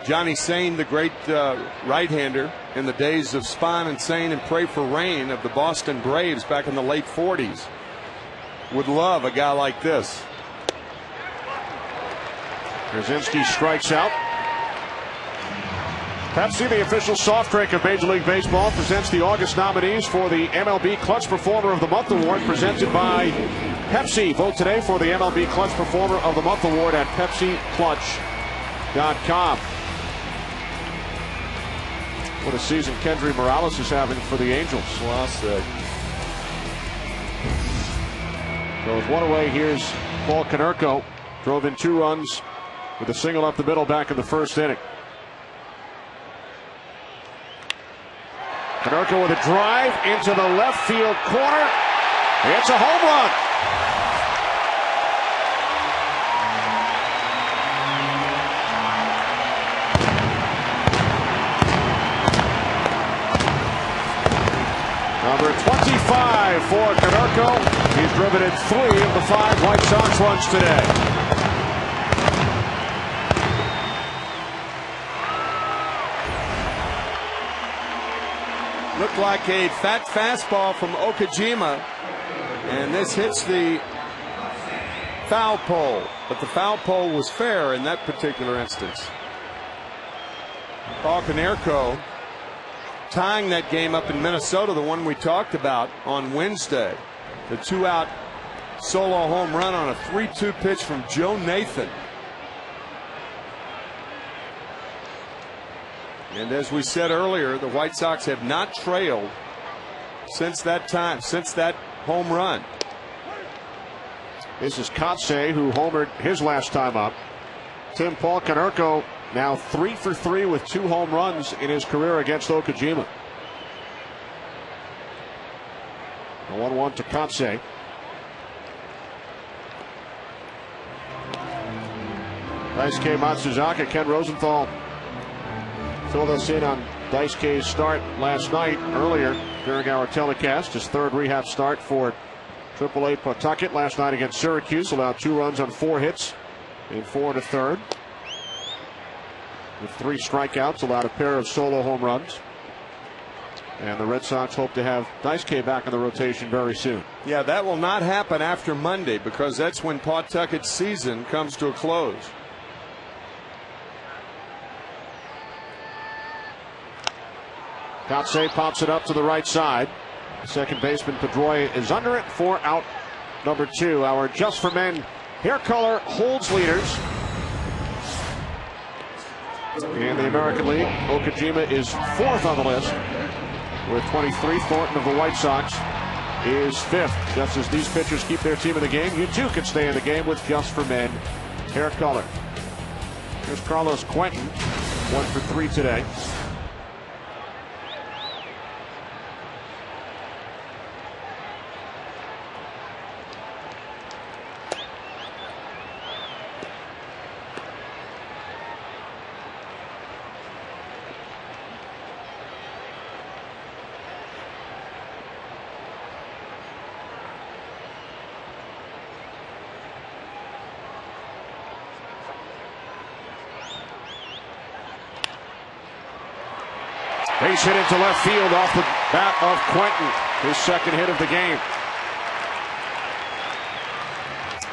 Johnny Sain, the great right-hander in the days of Spahn and Sain and Pray for Rain of the Boston Braves back in the late 40s, would love a guy like this. Pierzynski strikes out. Pepsi, the official soft drink of Major League Baseball, presents the August nominees for the MLB Clutch Performer of the Month Award, presented by Pepsi. Vote today for the MLB Clutch Performer of the Month Award at PepsiClutch.com. What a season Kendry Morales is having for the Angels. Well said. So with one away, here's Paul Konerko. Drove in 2 runs with a single up the middle back in the first inning. Konerko with a drive into the left field corner. It's a home run. Number 25 for Konerko. He's driven in 3 of the 5 White Sox runs today. Looked like a fat fastball from Okajima, and this hits the foul pole, but the foul pole was fair in that particular instance. Paul Konerko tying that game up in Minnesota, the one we talked about on Wednesday. The 2-out solo home run on a 3-2 pitch from Joe Nathan. And as we said earlier, the White Sox have not trailed since that time, since that home run. This is Kotsay, who homered his last time up. Paul Konerko now 3 for 3 with 2 home runs in his career against Okajima. The 1-1 to Kotsay. Daisuke Matsuzaka, Ken Rosenthal filled us in on Daisuke's start last night earlier during our telecast. His 3rd rehab start for AAA Pawtucket last night against Syracuse. Allowed 2 runs on 4 hits in 4 1/3. With 3 strikeouts, allowed a pair of solo home runs. And the Red Sox hope to have Daisuke back in the rotation very soon. Yeah, that will not happen after Monday, because that's when Pawtucket's season comes to a close. Kotsay pops it up to the right side. Second baseman Pedroia is under it for out number 2. Our Just for Men hair color holds leaders in the American League. Okajima is 4th on the list with 23. Thornton of the White Sox is 5th. Just as these pitchers keep their team in the game, you too can stay in the game with Just for Men hair color. Here's Carlos Quentin, 1 for 3 today. Base hit into left field off the bat of Quentin. His second hit of the game.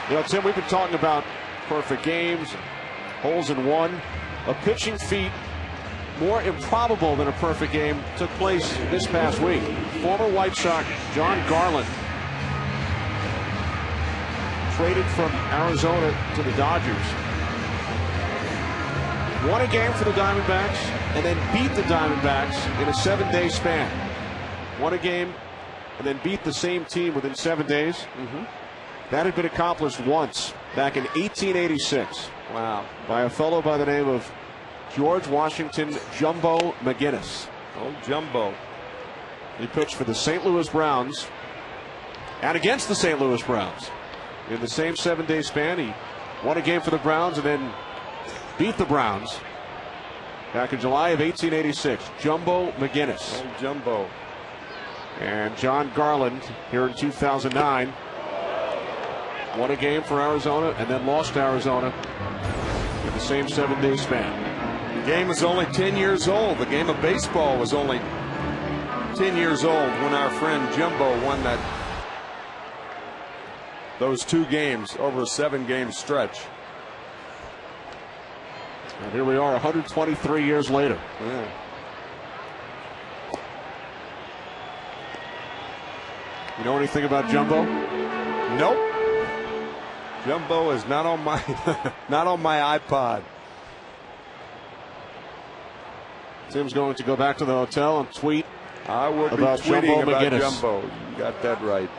You know, Tim, we've been talking about perfect games, holes in one. A pitching feat more improbable than a perfect game took place this past week. Former White Sox John Garland traded from Arizona to the Dodgers. Won a game for the Diamondbacks and then beat the Diamondbacks in a 7-day span. Won a game and then beat the same team within 7 days. That had been accomplished once back in 1886. Wow. By a fellow by the name of George Washington Jumbo McGinnis. Oh, Jumbo. He pitched for the St. Louis Browns and against the St. Louis Browns. In the same 7-day span, he won a game for the Browns and then beat the Browns back in July of 1886. Jumbo McGinnis. Oh, Jumbo. And John Garland here in 2009 won a game for Arizona and then lost to Arizona in the same 7-day span. The game was only 10 years old. The game of baseball was only 10 years old when our friend Jumbo won those 2 games over a 7-game stretch. And here we are 123 years later. Yeah. You know anything about Jumbo? Nope. Jumbo is not on my not on my iPod. Tim's going to go back to the hotel and tweet. I will be about tweeting Jumbo about McGinnis. Jumbo. You got that right.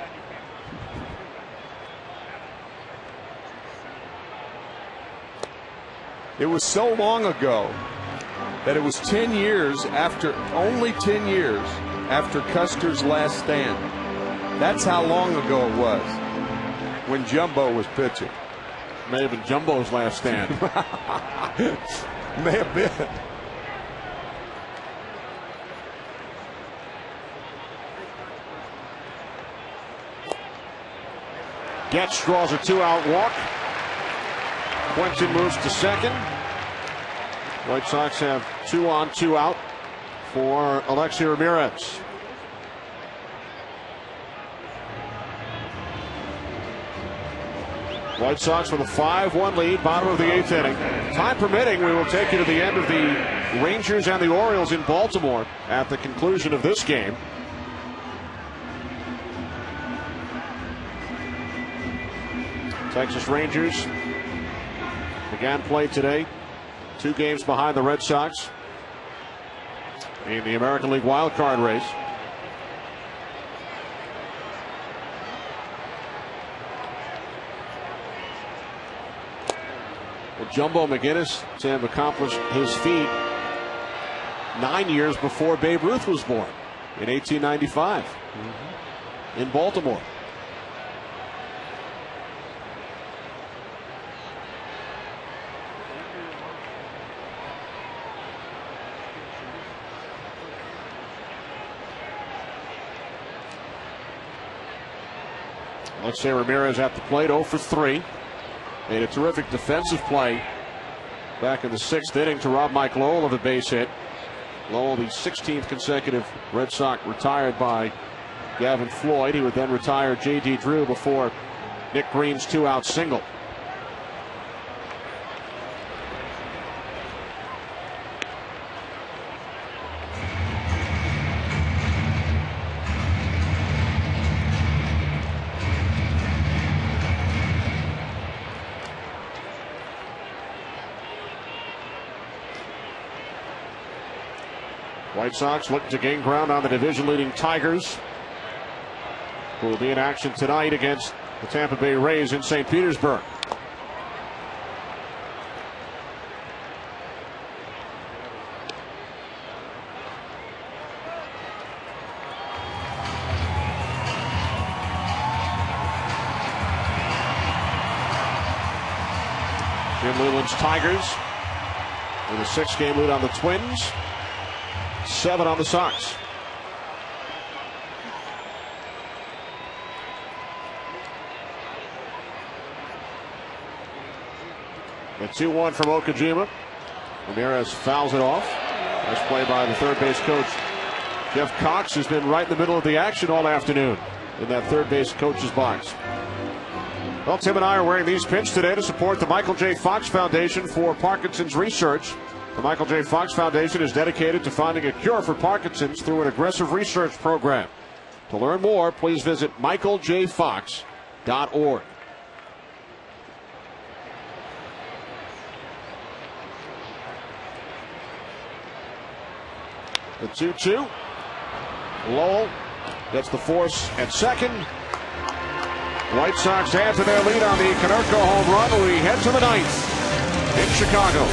It was so long ago that it was 10 years after, only 10 years after Custer's last stand. That's how long ago it was when Jumbo was pitching. May have been Jumbo's last stand. May have been. Getz draws a 2-out walk. Quentin moves to second. White Sox have 2 on, 2 out for Alexi Ramirez. White Sox with a 5-1 lead, bottom of the 8th inning. Time permitting, we will take you to the end of the Rangers and the Orioles in Baltimore at the conclusion of this game. Texas Rangers began play today, 2 games behind the Red Sox in the American League wild card race. Well, Jumbo McGinnis to have accomplished his feat 9 years before Babe Ruth was born in 1895 in Baltimore. Let's say Ramirez at the plate, 0 for 3. Made a terrific defensive play back in the 6th inning to rob Mike Lowell of a base hit. Lowell, the 16th consecutive Red Sox retired by Gavin Floyd. He would then retire J.D. Drew before Nick Green's 2-out single. White Sox looking to gain ground on the division-leading Tigers, who will be in action tonight against the Tampa Bay Rays in St. Petersburg. Jim Leyland's Tigers with a 6-game lead on the Twins. 7 on the Sox. The 2-1 from Okajima. Ramirez fouls it off. Nice play by the third base coach Jeff Cox has been right in the middle of the action all afternoon in that third base coach's box. Well, Tim and I are wearing these pins today to support the Michael J. Fox Foundation for Parkinson's research. The Michael J. Fox Foundation is dedicated to finding a cure for Parkinson's through an aggressive research program. To learn more, please visit michaeljfox.org. The 2-2. Lowell gets the force at second. White Sox add to their lead on the Konerko home run. We head to the ninth in Chicago.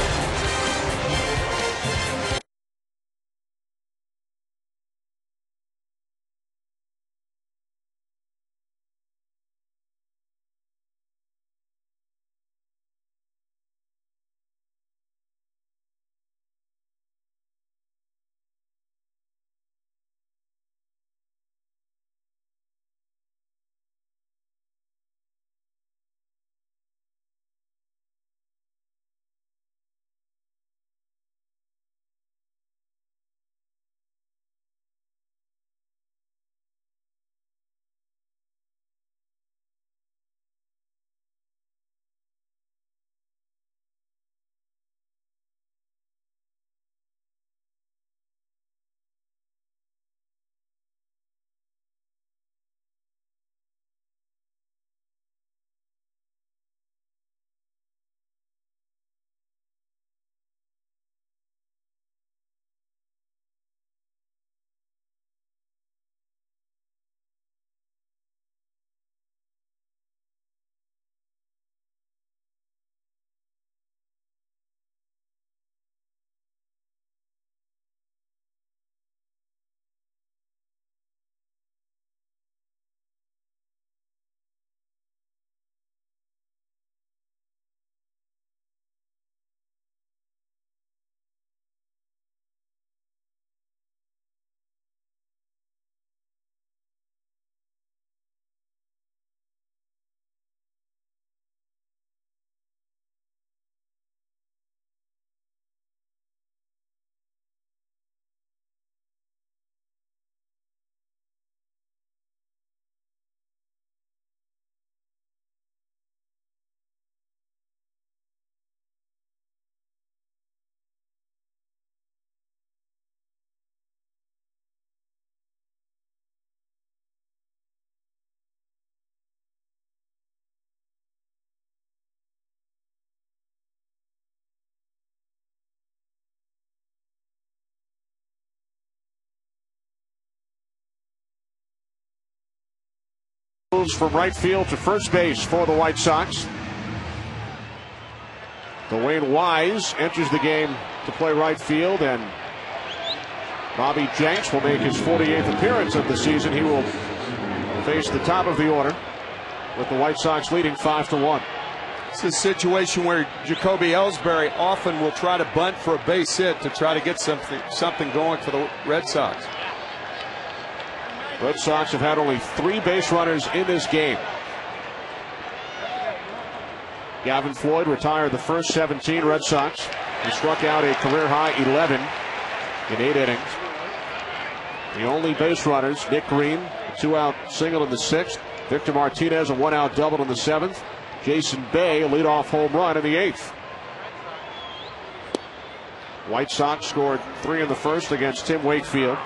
Moves from right field to first base for the White Sox. Dwayne Wise enters the game to play right field, and Bobby Jenks will make his 48th appearance of the season. He will face the top of the order with the White Sox leading 5-1. It's a situation where Jacoby Ellsbury often will try to bunt for a base hit to try to get something going for the Red Sox. Red Sox have had only 3 base runners in this game. Gavin Floyd retired the first 17 Red Sox. He struck out a career-high 11 in 8 innings. The only base runners, Nick Green, a 2-out single in the 6th. Victor Martinez, a 1-out double in the 7th. Jason Bay, a leadoff home run in the 8th. White Sox scored 3 in the first against Tim Wakefield.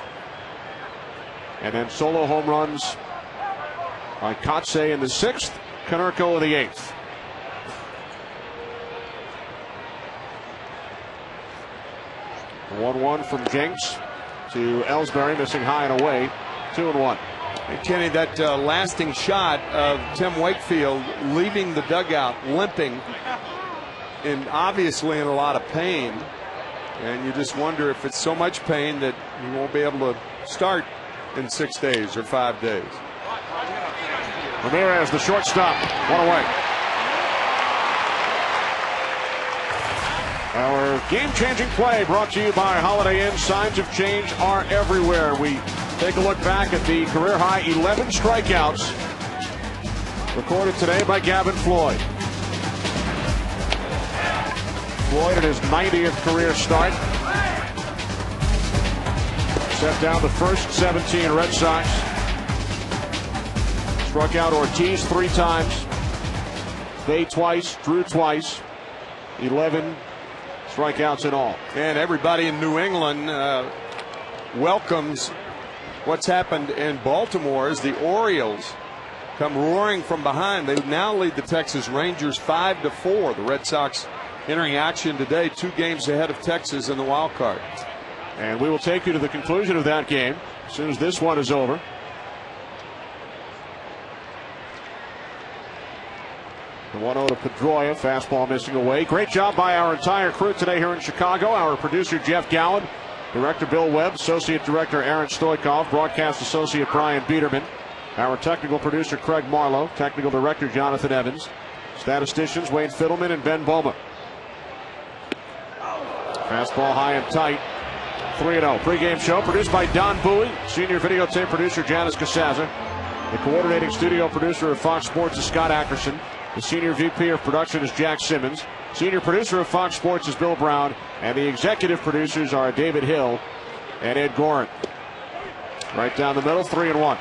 And then solo home runs by Kotze in the 6th, Konerko in the 8th. The 1-1 from Jenks to Ellsbury, missing high and away, 2-1. And Kenny, that lasting shot of Tim Wakefield leaving the dugout limping and obviously in a lot of pain. And you just wonder if it's so much pain that he won't be able to start in 6 days or 5 days. Ramirez, the shortstop, 1 away. Our game-changing play brought to you by Holiday Inn. Signs of change are everywhere. We take a look back at the career-high 11 strikeouts recorded today by Gavin Floyd. Floyd at his 90th career start. set down the first 17 Red Sox. Struck out Ortiz 3 times. Bay twice, Drew twice. 11 strikeouts in all. And everybody in New England welcomes what's happened in Baltimore as the Orioles come roaring from behind. They now lead the Texas Rangers 5-4. The Red Sox entering action today, 2 games ahead of Texas in the wild card. And we will take you to the conclusion of that game as soon as this one is over. The 1-0 to Pedroia, fastball missing away. Great job by our entire crew today here in Chicago. Our producer Jeff Gowan, director Bill Webb, associate director Aaron Stoikov, broadcast associate Brian Biederman, our technical producer Craig Marlowe, technical director Jonathan Evans, statisticians Wayne Fiddleman and Ben Bowman. Fastball high and tight. 3-0. Pre-game show produced by Don Bowie, senior videotape producer Janice Casaza, the coordinating studio producer of Fox Sports is Scott Ackerson. The senior VP of production is Jack Simmons. Senior producer of Fox Sports is Bill Brown. And the executive producers are David Hill and Ed Gorin. Right down the middle, 3-1.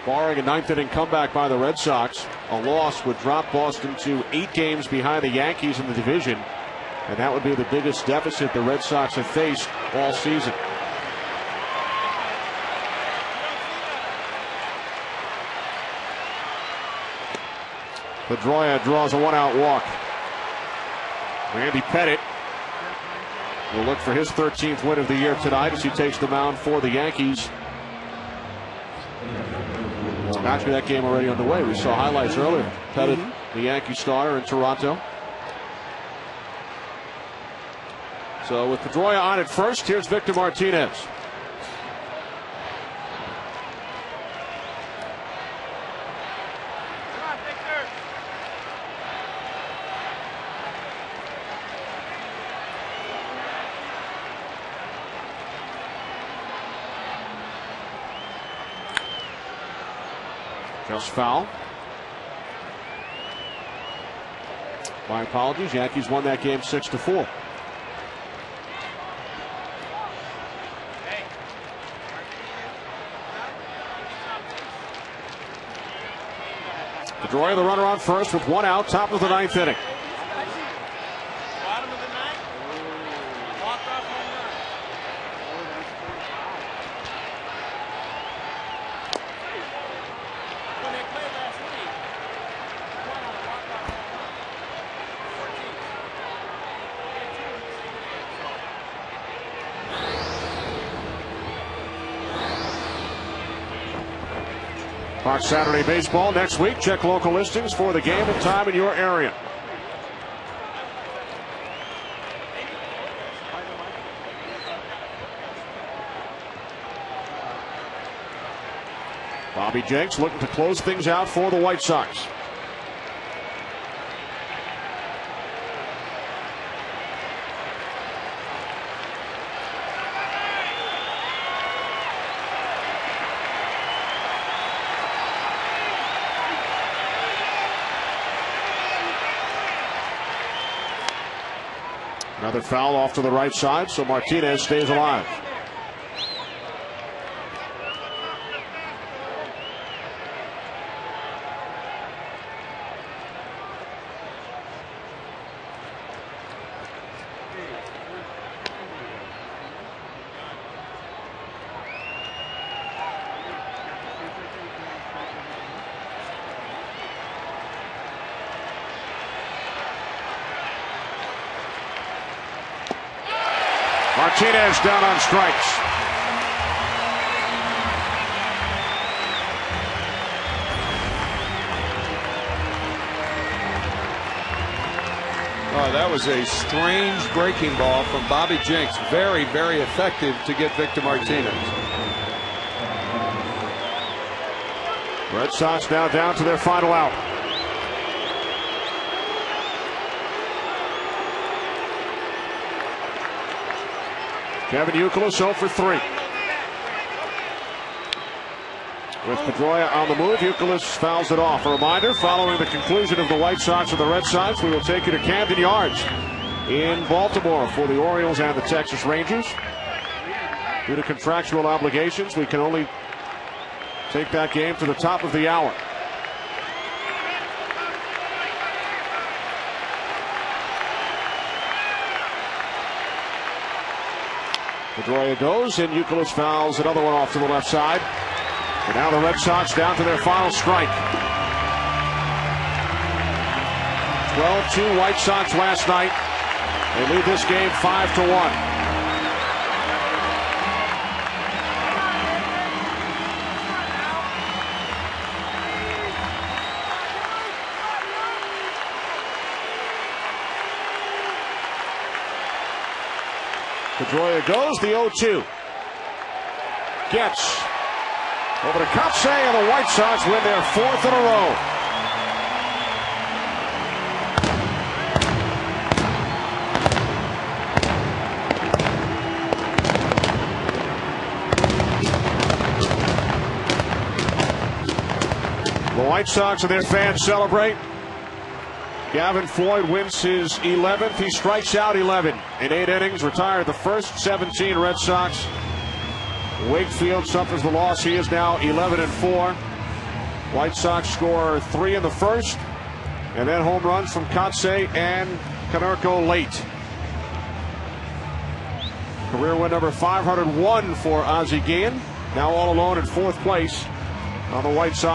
Barring a 9th inning comeback by the Red Sox, a loss would drop Boston to 8 games behind the Yankees in the division, and that would be the biggest deficit the Red Sox have faced all season. Pedroia draws a 1-out walk. Randy Pettit will look for his 13th win of the year tonight as he takes the mound for the Yankees. Actually, that game already underway. We saw highlights earlier. Pettit, the Yankee starter in Toronto. So with Pedroia on at first, here's Victor Martinez. Just foul. My apologies. Yankees won that game 6-4. Pedroia, the runner on first with 1 out, top of the 9th inning. Fox Saturday Baseball next week. Check local listings for the game and time in your area. Bobby Jenks looking to close things out for the White Sox. Another foul off to the right side, so Martinez stays alive. Martinez down on strikes. Oh, that was a strange breaking ball from Bobby Jenks. Very, very effective to get Victor Martinez. Red Sox now down to their final out. Kevin Youkilis 0 for 3. With Pedroia on the move, Youkilis fouls it off. A reminder, following the conclusion of the White Sox and the Red Sox, we will take you to Camden Yards in Baltimore for the Orioles and the Texas Rangers. Due to contractual obligations, we can only take that game to the top of the hour. Pedroia goes, and Youkilis fouls another one off to the left side. And now the Red Sox down to their final strike. 12-2 White Sox last night. They lead this game 5-1. Pedroia goes, the 0-2. Gets over to Kotsay, and the White Sox win their 4th in a row. The White Sox and their fans celebrate. Gavin Floyd wins his 11th. He strikes out 11 in 8 innings, retired the first 17 Red Sox. Wakefield suffers the loss. He is now 11-4. White Sox score 3 in the first, and then home runs from Kotsay and Konerko late. Career win number 501 for Ozzie Guillen, now all alone in 4th place on the White Sox.